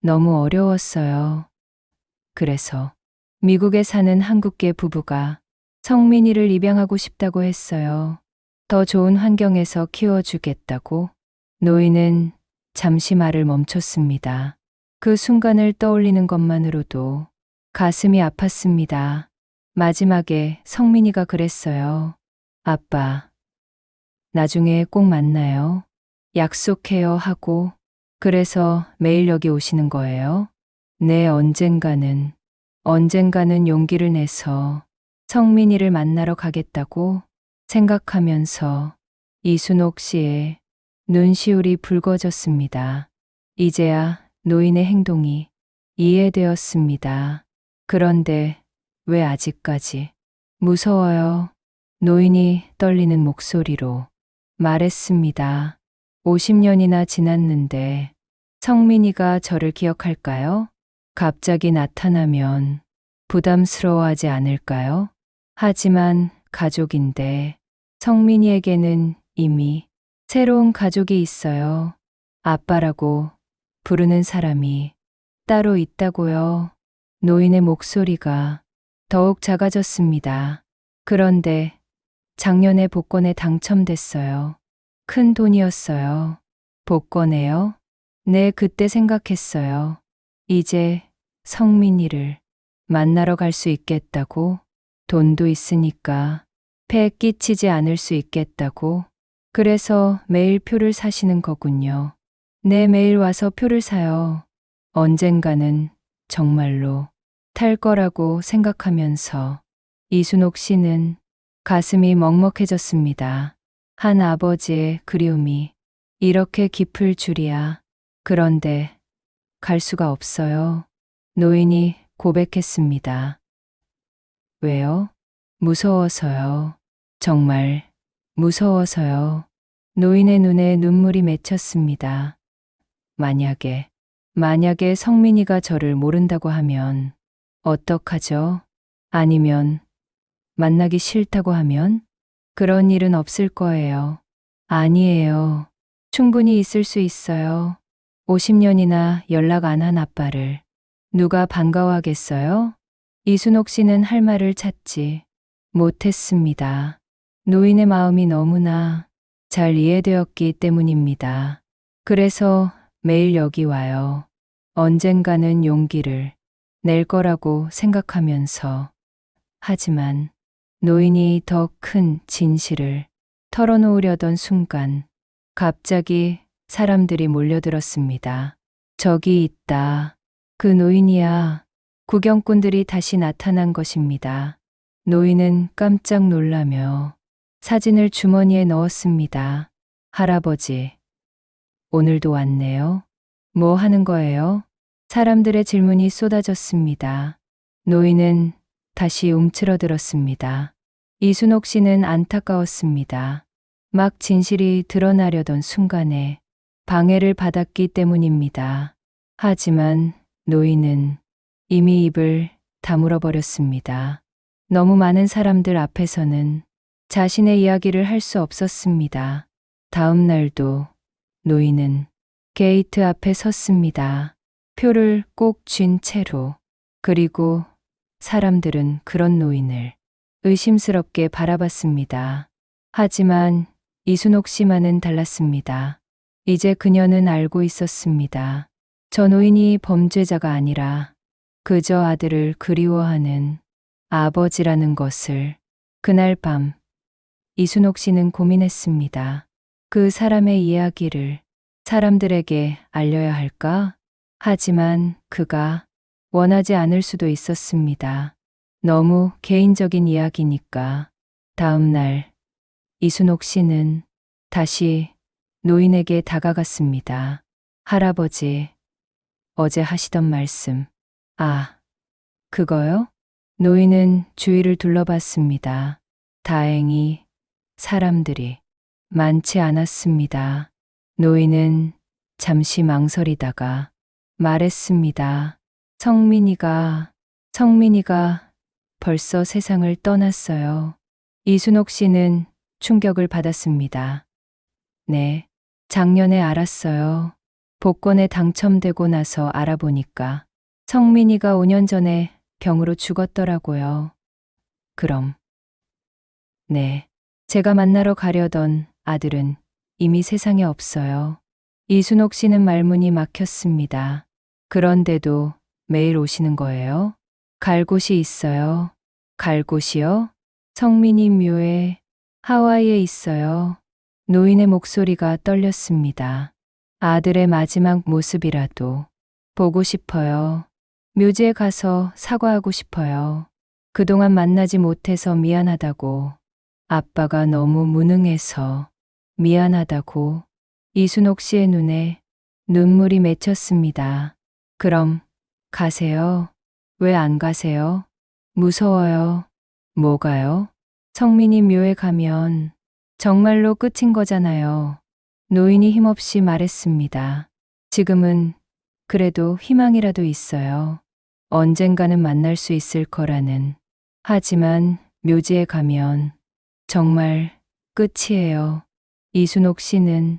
너무 어려웠어요. 그래서 미국에 사는 한국계 부부가 성민이를 입양하고 싶다고 했어요. 더 좋은 환경에서 키워주겠다고. 노인은 잠시 말을 멈췄습니다. 그 순간을 떠올리는 것만으로도 가슴이 아팠습니다. 마지막에 성민이가 그랬어요. 아빠, 나중에 꼭 만나요. 약속해요 하고. 그래서 매일 여기 오시는 거예요? 네, 언젠가는 용기를 내서 성민이를 만나러 가겠다고 생각하면서 이순옥 씨의 눈시울이 붉어졌습니다. 이제야 노인의 행동이 이해되었습니다. 그런데 왜 아직까지? 무서워요. 노인이 떨리는 목소리로 말했습니다. 50년이나 지났는데 성민이가 저를 기억할까요? 갑자기 나타나면 부담스러워하지 않을까요? 하지만 가족인데 성민이에게는 이미 새로운 가족이 있어요. 아빠라고 부르는 사람이 따로 있다고요. 노인의 목소리가 더욱 작아졌습니다. 그런데 작년에 복권에 당첨됐어요. 큰 돈이었어요. 복권에요? 네, 그때 생각했어요. 이제 성민이를 만나러 갈 수 있겠다고. 돈도 있으니까 폐에 끼치지 않을 수 있겠다고. 그래서 매일 표를 사시는 거군요. 네, 매일 와서 표를 사요. 언젠가는 정말로 탈 거라고 생각하면서 이순옥 씨는 가슴이 먹먹해졌습니다. 한 아버지의 그리움이 이렇게 깊을 줄이야. 그런데 갈 수가 없어요. 노인이 고백했습니다. 왜요? 무서워서요. 정말 무서워서요. 노인의 눈에 눈물이 맺혔습니다. 만약에 성민이가 저를 모른다고 하면 어떡하죠? 아니면 만나기 싫다고 하면? 그런 일은 없을 거예요. 아니에요. 충분히 있을 수 있어요. 50년이나 연락 안 한 아빠를 누가 반가워하겠어요? 이순옥 씨는 할 말을 찾지 못했습니다. 노인의 마음이 너무나 잘 이해되었기 때문입니다. 그래서 매일 여기 와요. 언젠가는 용기를 낼 거라고 생각하면서. 하지만 노인이 더 큰 진실을 털어놓으려던 순간 갑자기 사람들이 몰려들었습니다. 저기 있다. 그 노인이야. 구경꾼들이 다시 나타난 것입니다. 노인은 깜짝 놀라며 사진을 주머니에 넣었습니다. 할아버지, 오늘도 왔네요. 뭐 하는 거예요? 사람들의 질문이 쏟아졌습니다. 노인은 다시 움츠러들었습니다. 이순옥 씨는 안타까웠습니다. 막 진실이 드러나려던 순간에 방해를 받았기 때문입니다. 하지만 노인은 이미 입을 다물어 버렸습니다. 너무 많은 사람들 앞에서는 자신의 이야기를 할 수 없었습니다. 다음 날도 노인은 게이트 앞에 섰습니다. 표를 꼭 쥔 채로. 그리고 사람들은 그런 노인을 의심스럽게 바라봤습니다. 하지만 이순옥 씨만은 달랐습니다. 이제 그녀는 알고 있었습니다. 저 노인이 범죄자가 아니라 그저 아들을 그리워하는 아버지라는 것을. 그날 밤 이순옥 씨는 고민했습니다. 그 사람의 이야기를 사람들에게 알려야 할까? 하지만 그가 원하지 않을 수도 있었습니다. 너무 개인적인 이야기니까. 다음 날 이순옥 씨는 다시 노인에게 다가갔습니다. 할아버지, 어제 하시던 말씀. 아, 그거요? 노인은 주위를 둘러봤습니다. 다행히 사람들이 많지 않았습니다. 노인은 잠시 망설이다가 말했습니다. 성민이가 벌써 세상을 떠났어요. 이순옥 씨는 충격을 받았습니다. 네, 작년에 알았어요. 복권에 당첨되고 나서 알아보니까 성민이가 5년 전에 병으로 죽었더라고요. 그럼. 네, 제가 만나러 가려던 아들은 이미 세상에 없어요. 이순옥 씨는 말문이 막혔습니다. 그런데도 매일 오시는 거예요? 갈 곳이 있어요. 갈 곳이요? 성민이 묘에 하와이에 있어요. 노인의 목소리가 떨렸습니다. 아들의 마지막 모습이라도 보고 싶어요. 묘지에 가서 사과하고 싶어요. 그동안 만나지 못해서 미안하다고. 아빠가 너무 무능해서 미안하다고. 이순옥 씨의 눈에 눈물이 맺혔습니다. 그럼 가세요. 왜 안 가세요? 무서워요. 뭐가요? 성민이 묘에 가면 정말로 끝인 거잖아요. 노인이 힘없이 말했습니다. 지금은 그래도 희망이라도 있어요. 언젠가는 만날 수 있을 거라는. 하지만 묘지에 가면 정말 끝이에요. 이순옥 씨는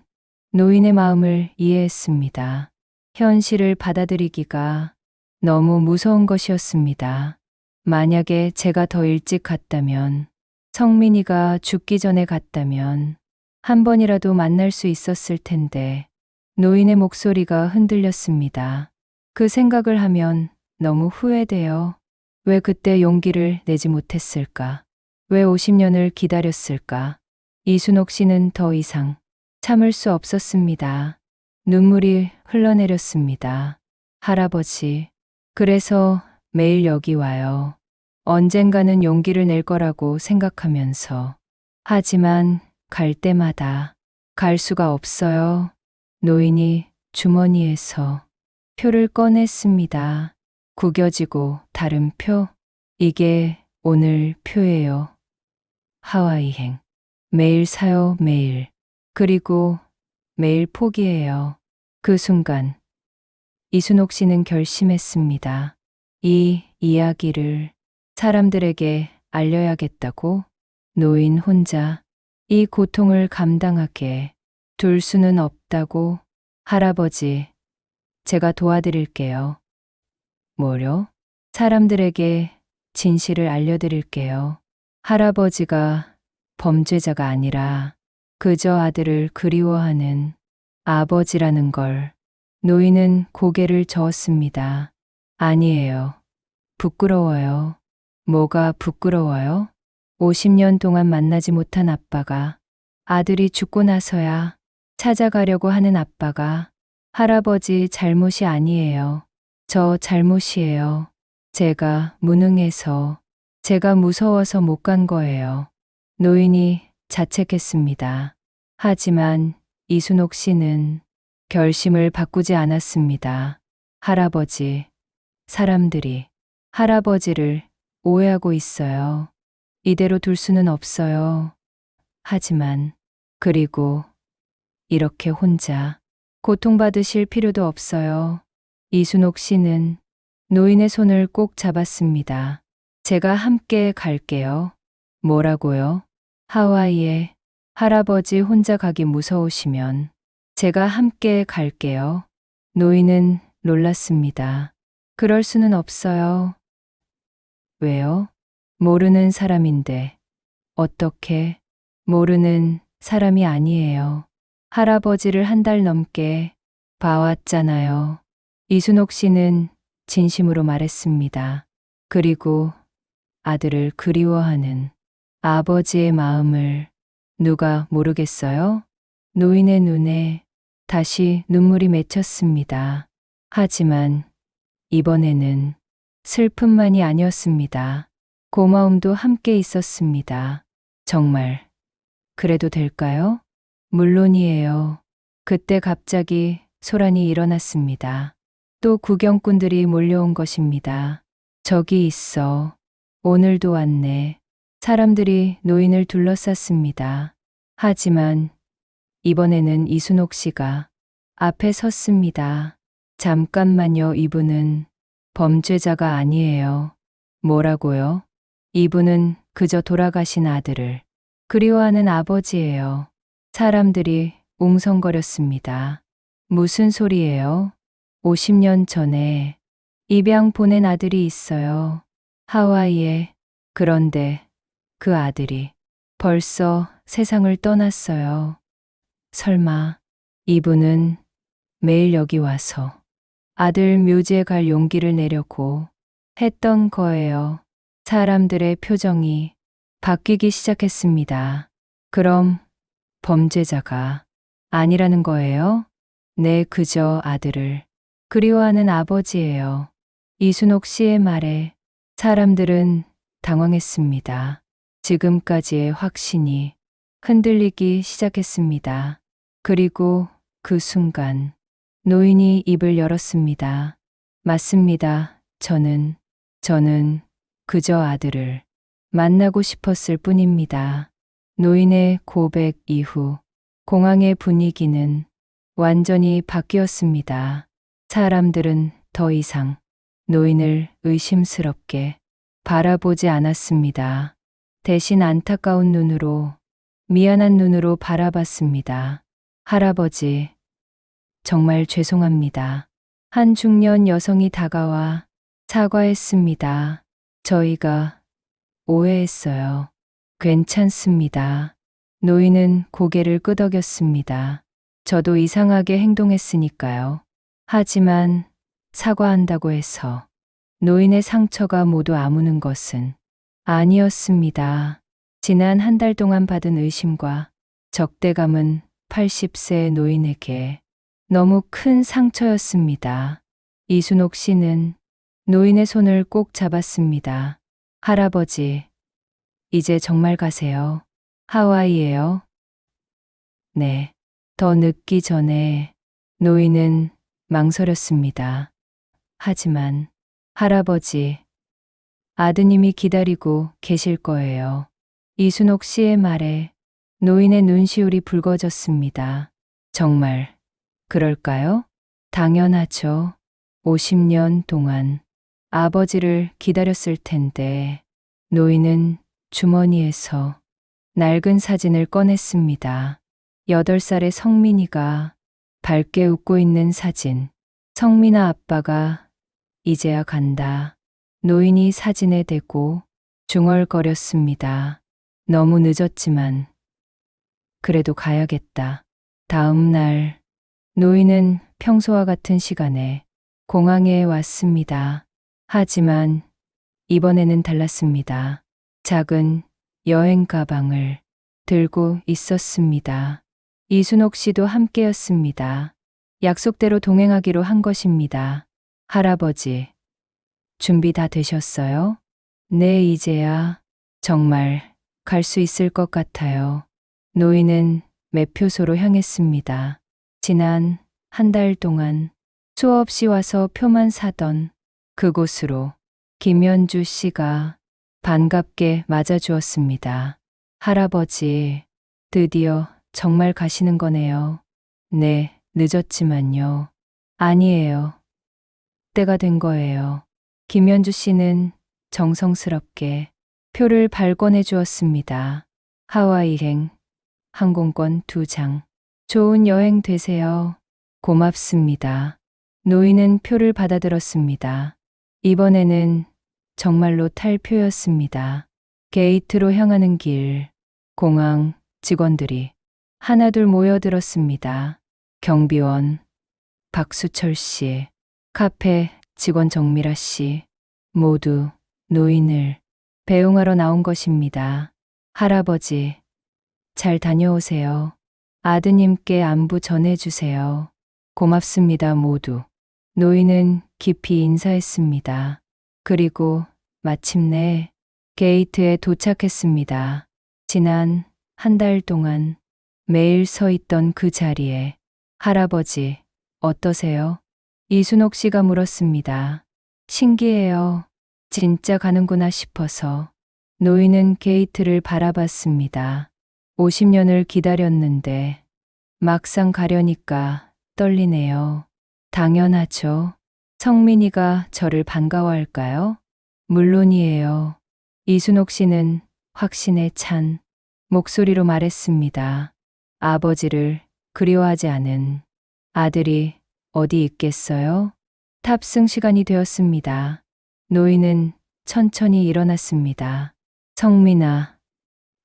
노인의 마음을 이해했습니다. 현실을 받아들이기가 너무 무서운 것이었습니다. 만약에 제가 더 일찍 갔다면, 성민이가 죽기 전에 갔다면 한 번이라도 만날 수 있었을 텐데. 노인의 목소리가 흔들렸습니다. 그 생각을 하면 너무 후회돼요. 왜 그때 용기를 내지 못했을까? 왜 50년을 기다렸을까? 이순옥 씨는 더 이상 참을 수 없었습니다. 눈물이 흘러내렸습니다. 할아버지, 그래서 매일 여기 와요. 언젠가는 용기를 낼 거라고 생각하면서. 하지만 갈 때마다 갈 수가 없어요. 노인이 주머니에서 표를 꺼냈습니다. 구겨지고 다른 표. 이게 오늘 표예요. 하와이행. 매일 사요, 매일. 그리고 매일 포기해요. 그 순간 이순옥 씨는 결심했습니다. 이 이야기를 사람들에게 알려야겠다고. 노인 혼자 이 고통을 감당하게 둘 수는 없다고. 할아버지, 제가 도와드릴게요. 뭐요? 사람들에게 진실을 알려드릴게요. 할아버지가 범죄자가 아니라 그저 아들을 그리워하는 아버지라는 걸. 노인은 고개를 저었습니다. 아니에요. 부끄러워요. 뭐가 부끄러워요? 50년 동안 만나지 못한 아빠가 아들이 죽고 나서야 찾아가려고 하는 아빠가 할아버지 잘못이 아니에요. 저 잘못이에요. 제가 무능해서, 제가 무서워서 못 간 거예요. 노인이 자책했습니다. 하지만 이순옥 씨는 결심을 바꾸지 않았습니다. 할아버지, 사람들이 할아버지를 오해하고 있어요. 이대로 둘 수는 없어요. 하지만, 그리고 이렇게 혼자 고통받으실 필요도 없어요. 이순옥 씨는 노인의 손을 꼭 잡았습니다. 제가 함께 갈게요. 뭐라고요? 하와이에 할아버지 혼자 가기 무서우시면 제가 함께 갈게요. 노인은 놀랐습니다. 그럴 수는 없어요. 왜요? 모르는 사람인데. 어떻게? 모르는 사람이 아니에요. 할아버지를 한 달 넘게 봐왔잖아요. 이순옥 씨는 진심으로 말했습니다. 그리고 아들을 그리워하는 아버지의 마음을 누가 모르겠어요? 노인의 눈에 다시 눈물이 맺혔습니다. 하지만 이번에는 슬픔만이 아니었습니다. 고마움도 함께 있었습니다. 정말 그래도 될까요? 물론이에요. 그때 갑자기 소란이 일어났습니다. 또 구경꾼들이 몰려온 것입니다. 저기 있어. 오늘도 왔네. 사람들이 노인을 둘러쌌습니다. 하지만 이번에는 이순옥 씨가 앞에 섰습니다. 잠깐만요. 이분은 범죄자가 아니에요. 뭐라고요? 이분은 그저 돌아가신 아들을 그리워하는 아버지예요. 사람들이 웅성거렸습니다. 무슨 소리예요? 50년 전에 입양 보낸 아들이 있어요. 하와이에. 그런데 그 아들이 벌써 세상을 떠났어요. 설마 이분은 매일 여기 와서 아들 묘지에 갈 용기를 내려고 했던 거예요. 사람들의 표정이 바뀌기 시작했습니다. 그럼 범죄자가 아니라는 거예요? 네, 그저 아들을 그리워하는 아버지예요. 이순옥 씨의 말에 사람들은 당황했습니다. 지금까지의 확신이 흔들리기 시작했습니다. 그리고 그 순간 노인이 입을 열었습니다. 맞습니다. 저는 그저 아들을 만나고 싶었을 뿐입니다. 노인의 고백 이후 공항의 분위기는 완전히 바뀌었습니다. 사람들은 더 이상 노인을 의심스럽게 바라보지 않았습니다. 대신 안타까운 눈으로, 미안한 눈으로 바라봤습니다. 할아버지, 정말 죄송합니다. 한 중년 여성이 다가와 사과했습니다. 저희가 오해했어요. 괜찮습니다. 노인은 고개를 끄덕였습니다. 저도 이상하게 행동했으니까요. 하지만 사과한다고 해서 노인의 상처가 모두 아무는 것은 아니었습니다. 지난 한 달 동안 받은 의심과 적대감은 80세 노인에게 너무 큰 상처였습니다. 이순옥 씨는 노인의 손을 꼭 잡았습니다. 할아버지, 이제 정말 가세요. 하와이에요? 네. 더 늦기 전에. 노인은 망설였습니다. 하지만 할아버지, 아드님이 기다리고 계실 거예요. 이순옥 씨의 말에 노인의 눈시울이 붉어졌습니다. 정말 그럴까요? 당연하죠. 50년 동안 아버지를 기다렸을 텐데. 노인은 주머니에서 낡은 사진을 꺼냈습니다. 8살의 성민이가 밝게 웃고 있는 사진. 성민아, 아빠가 이제야 간다. 노인이 사진에 대고 중얼거렸습니다. 너무 늦었지만 그래도 가야겠다. 다음 날 노인은 평소와 같은 시간에 공항에 왔습니다. 하지만 이번에는 달랐습니다. 작은 여행 가방을 들고 있었습니다. 이순옥 씨도 함께였습니다. 약속대로 동행하기로 한 것입니다. 할아버지, 준비 다 되셨어요? 네, 이제야 정말 갈 수 있을 것 같아요. 노인은 매표소로 향했습니다. 지난 한 달 동안 수없이 와서 표만 사던 그곳으로 김연주 씨가 반갑게 맞아주었습니다. 할아버지, 드디어 정말 가시는 거네요. 네, 늦었지만요. 아니에요. 때가 된 거예요. 김연주 씨는 정성스럽게 표를 발권해 주었습니다. 하와이행 항공권 2장. 좋은 여행 되세요. 고맙습니다. 노인은 표를 받아들었습니다. 이번에는 정말로 탈 표였습니다. 게이트로 향하는 길, 공항 직원들이 하나둘 모여들었습니다. 경비원 박수철 씨, 카페 직원 정미라 씨, 모두 노인을 배웅하러 나온 것입니다. 할아버지, 잘 다녀오세요. 아드님께 안부 전해주세요. 고맙습니다, 모두. 노인은 깊이 인사했습니다. 그리고 마침내 게이트에 도착했습니다. 지난 한 달 동안 매일 서 있던 그 자리에 할아버지, 어떠세요? 이순옥 씨가 물었습니다. 신기해요. 진짜 가는구나 싶어서. 노인은 게이트를 바라봤습니다. 50년을 기다렸는데 막상 가려니까 떨리네요. 당연하죠. 성민이가 저를 반가워할까요? 물론이에요. 이순옥 씨는 확신에 찬 목소리로 말했습니다. 아버지를 그리워하지 않은 아들이 어디 있겠어요? 탑승 시간이 되었습니다. 노인은 천천히 일어났습니다. 성민아,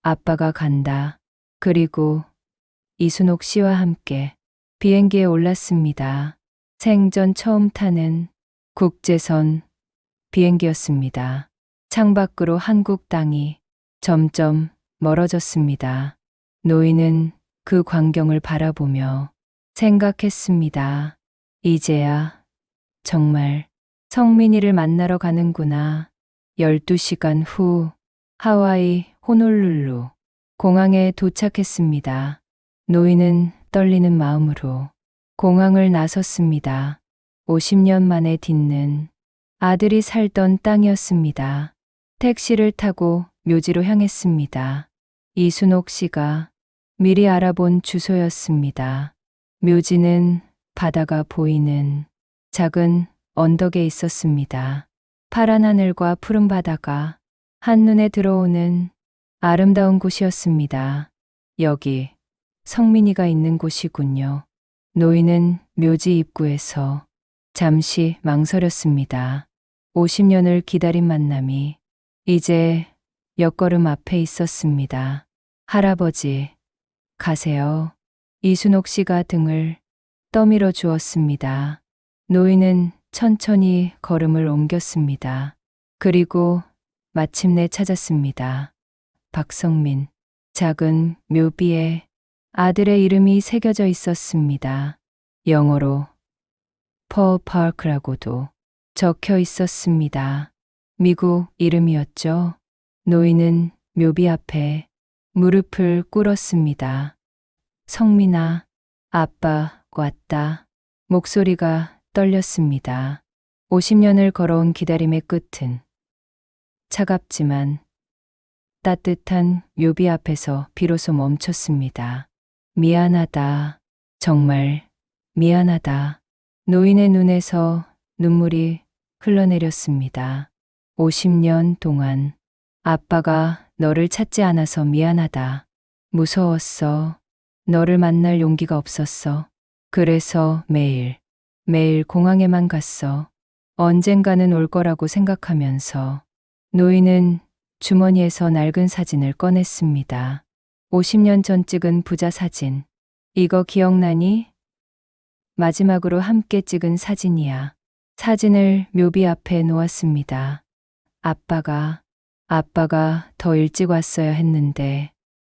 아빠가 간다. 그리고 이순옥 씨와 함께 비행기에 올랐습니다. 생전 처음 타는 국제선 비행기였습니다. 창밖으로 한국 땅이 점점 멀어졌습니다. 노인은 그 광경을 바라보며 생각했습니다. 이제야 정말 성민이를 만나러 가는구나. 12시간 후 하와이 호놀룰루 공항에 도착했습니다. 노인은 떨리는 마음으로 공항을 나섰습니다. 50년 만에 딛는 아들이 살던 땅이었습니다. 택시를 타고 묘지로 향했습니다. 이순옥 씨가 미리 알아본 주소였습니다. 묘지는 바다가 보이는 작은 언덕에 있었습니다. 파란 하늘과 푸른 바다가 한눈에 들어오는 아름다운 곳이었습니다. 여기 성민이가 있는 곳이군요. 노인은 묘지 입구에서 잠시 망설였습니다. 50년을 기다린 만남이 이제 옆걸음 앞에 있었습니다. 할아버지, 가세요. 이순옥 씨가 등을 떠밀어 주었습니다. 노인은 천천히 걸음을 옮겼습니다. 그리고 마침내 찾았습니다. 박성민, 작은 묘비에 아들의 이름이 새겨져 있었습니다. 영어로 퍼 파크라고도 적혀 있었습니다. 미국 이름이었죠. 노인은 묘비 앞에 무릎을 꿇었습니다. 성민아, 아빠 왔다. 목소리가 떨렸습니다. 50년을 걸어온 기다림의 끝은 차갑지만 따뜻한 묘비 앞에서 비로소 멈췄습니다. 미안하다. 정말 미안하다. 노인의 눈에서 눈물이 흘러내렸습니다. 50년 동안 아빠가 너를 찾지 않아서 미안하다. 무서웠어. 너를 만날 용기가 없었어. 그래서 매일 공항에만 갔어. 언젠가는 올 거라고 생각하면서. 노인은 주머니에서 낡은 사진을 꺼냈습니다. 50년 전 찍은 부자 사진. 이거 기억나니? 마지막으로 함께 찍은 사진이야. 사진을 묘비 앞에 놓았습니다. 아빠가 더 일찍 왔어야 했는데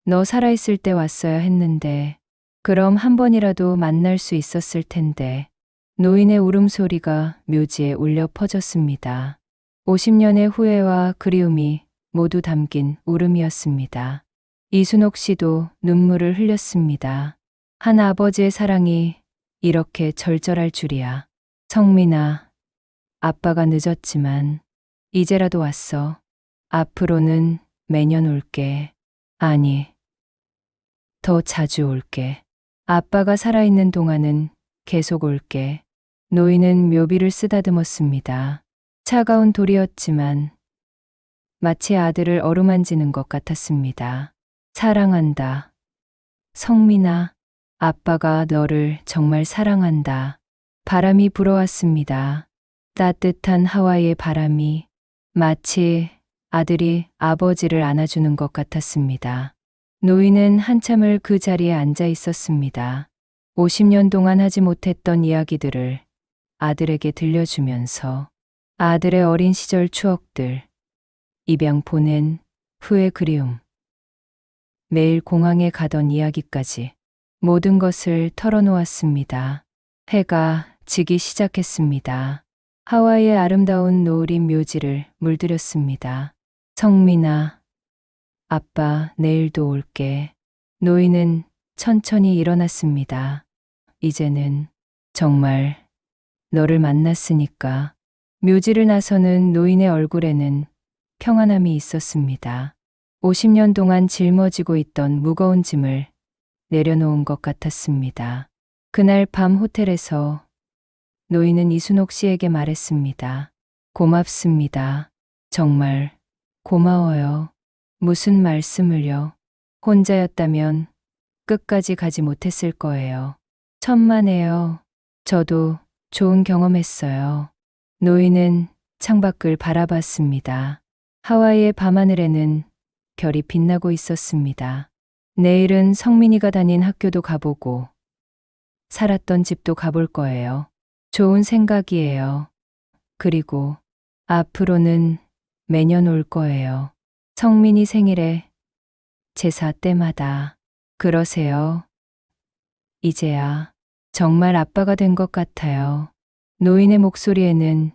너 살아있을 때 왔어야 했는데, 그럼 한 번이라도 만날 수 있었을 텐데. 노인의 울음소리가 묘지에 울려 퍼졌습니다. 50년의 후회와 그리움이 모두 담긴 울음이었습니다. 이순옥 씨도 눈물을 흘렸습니다. 한 아버지의 사랑이 이렇게 절절할 줄이야. 성민아, 아빠가 늦었지만 이제라도 왔어. 앞으로는 매년 올게. 아니, 더 자주 올게. 아빠가 살아있는 동안은 계속 올게. 노인은 묘비를 쓰다듬었습니다. 차가운 돌이었지만 마치 아들을 어루만지는 것 같았습니다. 사랑한다. 성민아, 아빠가 너를 정말 사랑한다. 바람이 불어왔습니다. 따뜻한 하와이의 바람이 마치 아들이 아버지를 안아주는 것 같았습니다. 노인은 한참을 그 자리에 앉아 있었습니다. 50년 동안 하지 못했던 이야기들을 아들에게 들려주면서 아들의 어린 시절 추억들, 입양 보낸 후의 그리움, 매일 공항에 가던 이야기까지 모든 것을 털어놓았습니다. 해가 지기 시작했습니다. 하와이의 아름다운 노을인 묘지를 물들였습니다. 성민아, 아빠 내일도 올게. 노인은 천천히 일어났습니다. 이제는 정말 너를 만났으니까. 묘지를 나서는 노인의 얼굴에는 평안함이 있었습니다. 50년 동안 짊어지고 있던 무거운 짐을 내려놓은 것 같았습니다. 그날 밤 호텔에서 노인은 이순옥 씨에게 말했습니다. 고맙습니다. 정말 고마워요. 무슨 말씀을요? 혼자였다면 끝까지 가지 못했을 거예요. 천만에요. 저도 좋은 경험했어요. 노인은 창밖을 바라봤습니다. 하와이의 밤하늘에는 별이 빛나고 있었습니다. 내일은 성민이가 다닌 학교도 가보고 살았던 집도 가볼 거예요. 좋은 생각이에요. 그리고 앞으로는 매년 올 거예요. 성민이 생일에 제사 때마다. 그러세요. 이제야 정말 아빠가 된 것 같아요. 노인의 목소리에는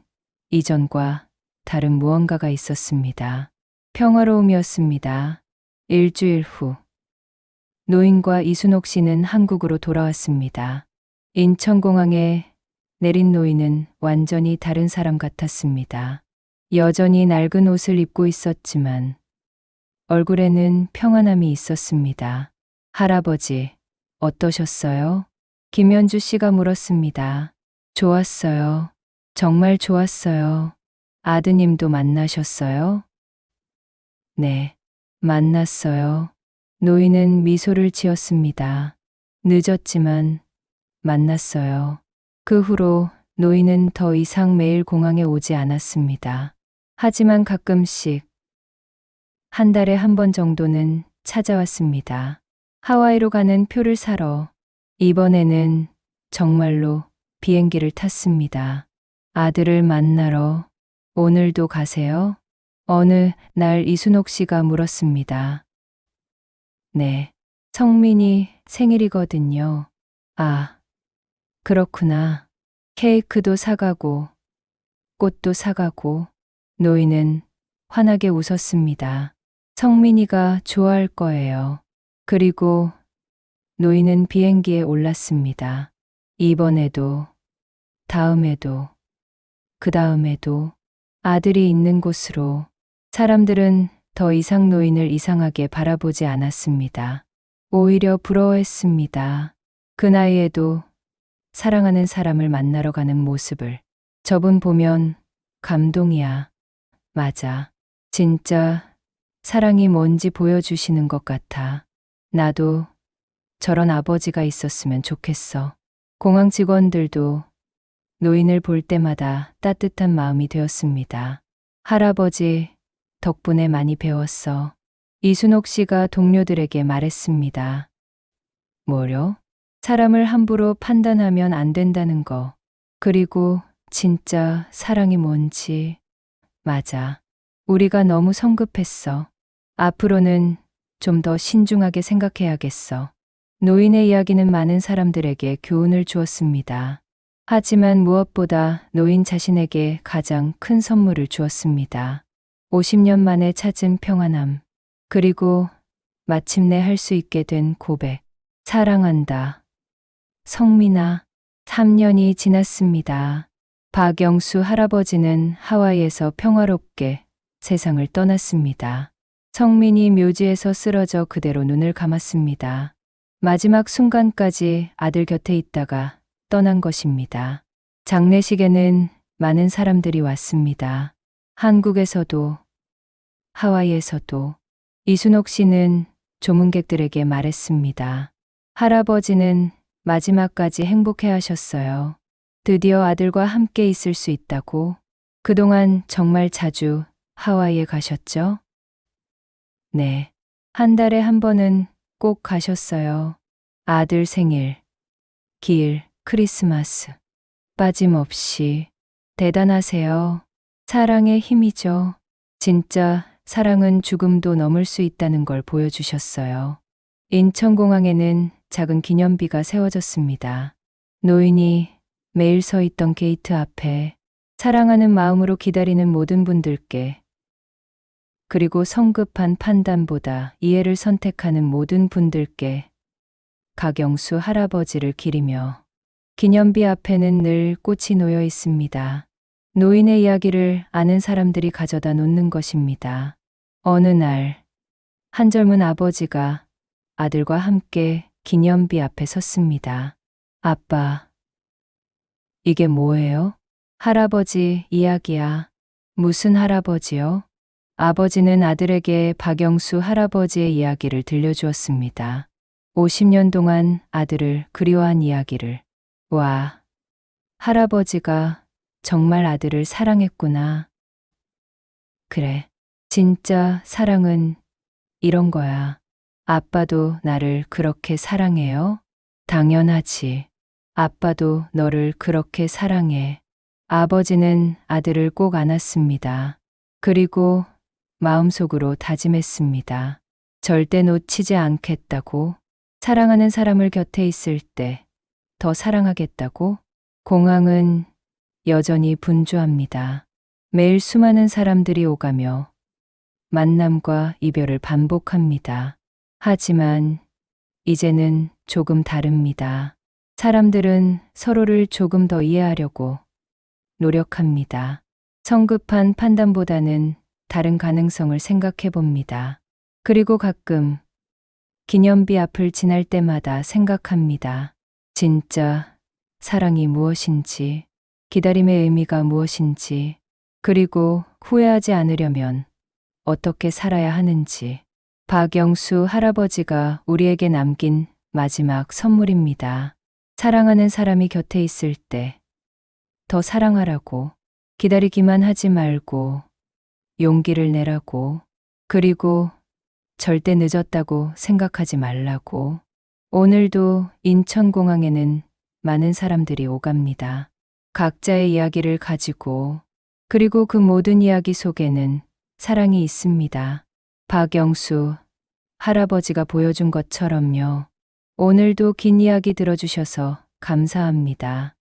이전과 다른 무언가가 있었습니다. 평화로움이었습니다. 일주일 후, 노인과 이순옥 씨는 한국으로 돌아왔습니다. 인천공항에 내린 노인은 완전히 다른 사람 같았습니다. 여전히 낡은 옷을 입고 있었지만 얼굴에는 평안함이 있었습니다. 할아버지, 어떠셨어요? 김현주 씨가 물었습니다. 좋았어요. 정말 좋았어요. 아드님도 만나셨어요? 네, 만났어요. 노인은 미소를 지었습니다. 늦었지만 만났어요. 그 후로 노인은 더 이상 매일 공항에 오지 않았습니다. 하지만 가끔씩 한 달에 한 번 정도는 찾아왔습니다. 하와이로 가는 표를 사러. 이번에는 정말로 비행기를 탔습니다. 아들을 만나러. 오늘도 가세요? 어느 날 이순옥 씨가 물었습니다. 네, 성민이 생일이거든요. 아, 그렇구나. 케이크도 사가고, 꽃도 사가고. 노인은 환하게 웃었습니다. 성민이가 좋아할 거예요. 그리고 노인은 비행기에 올랐습니다. 이번에도, 다음에도, 그 다음에도 아들이 있는 곳으로. 사람들은 더 이상 노인을 이상하게 바라보지 않았습니다. 오히려 부러워했습니다. 그 나이에도 사랑하는 사람을 만나러 가는 모습을. 저분 보면 감동이야. 맞아. 진짜 사랑이 뭔지 보여주시는 것 같아. 나도 저런 아버지가 있었으면 좋겠어. 공항 직원들도 노인을 볼 때마다 따뜻한 마음이 되었습니다. 할아버지 덕분에 많이 배웠어. 이순옥 씨가 동료들에게 말했습니다. 뭐요? 사람을 함부로 판단하면 안 된다는 거. 그리고 진짜 사랑이 뭔지. 맞아. 우리가 너무 성급했어. 앞으로는 좀 더 신중하게 생각해야겠어. 노인의 이야기는 많은 사람들에게 교훈을 주었습니다. 하지만 무엇보다 노인 자신에게 가장 큰 선물을 주었습니다. 50년 만에 찾은 평안함. 그리고 마침내 할 수 있게 된 고백. 사랑한다. 성민아, 3년이 지났습니다. 박영수 할아버지는 하와이에서 평화롭게 세상을 떠났습니다. 성민이 묘지에서 쓰러져 그대로 눈을 감았습니다. 마지막 순간까지 아들 곁에 있다가 떠난 것입니다. 장례식에는 많은 사람들이 왔습니다. 한국에서도, 하와이에서도. 이순옥 씨는 조문객들에게 말했습니다. 할아버지는 마지막까지 행복해 하셨어요. 드디어 아들과 함께 있을 수 있다고. 그동안 정말 자주 하와이에 가셨죠? 네. 한 달에 한 번은 꼭 가셨어요. 아들 생일, 기일, 크리스마스. 빠짐없이. 대단하세요. 사랑의 힘이죠. 진짜 사랑은 죽음도 넘을 수 있다는 걸 보여주셨어요. 인천공항에는 작은 기념비가 세워졌습니다. 노인이 매일 서 있던 게이트 앞에 사랑하는 마음으로 기다리는 모든 분들께, 그리고 성급한 판단보다 이해를 선택하는 모든 분들께 박영수 할아버지를 기리며 기념비 앞에는 늘 꽃이 놓여 있습니다. 노인의 이야기를 아는 사람들이 가져다 놓는 것입니다. 어느 날, 한 젊은 아버지가 아들과 함께 기념비 앞에 섰습니다. 아빠, 이게 뭐예요? 할아버지 이야기야. 무슨 할아버지요? 아버지는 아들에게 박영수 할아버지의 이야기를 들려주었습니다. 50년 동안 아들을 그리워한 이야기를. 와, 할아버지가 정말 아들을 사랑했구나. 그래, 진짜 사랑은 이런 거야. 아빠도 나를 그렇게 사랑해요? 당연하지. 아빠도 너를 그렇게 사랑해. 아버지는 아들을 꼭 안았습니다. 그리고 마음속으로 다짐했습니다. 절대 놓치지 않겠다고. 사랑하는 사람을 곁에 있을 때 더 사랑하겠다고. 공항은 여전히 분주합니다. 매일 수많은 사람들이 오가며 만남과 이별을 반복합니다. 하지만 이제는 조금 다릅니다. 사람들은 서로를 조금 더 이해하려고 노력합니다. 성급한 판단보다는 다른 가능성을 생각해 봅니다. 그리고 가끔 기념비 앞을 지날 때마다 생각합니다. 진짜 사랑이 무엇인지, 기다림의 의미가 무엇인지, 그리고 후회하지 않으려면 어떻게 살아야 하는지. 박영수 할아버지가 우리에게 남긴 마지막 선물입니다. 사랑하는 사람이 곁에 있을 때 더 사랑하라고. 기다리기만 하지 말고 용기를 내라고. 그리고 절대 늦었다고 생각하지 말라고. 오늘도 인천공항에는 많은 사람들이 오갑니다. 각자의 이야기를 가지고, 그리고 그 모든 이야기 속에는 사랑이 있습니다. 박영수 할아버지가 보여준 것처럼요. 오늘도 긴 이야기 들어주셔서 감사합니다.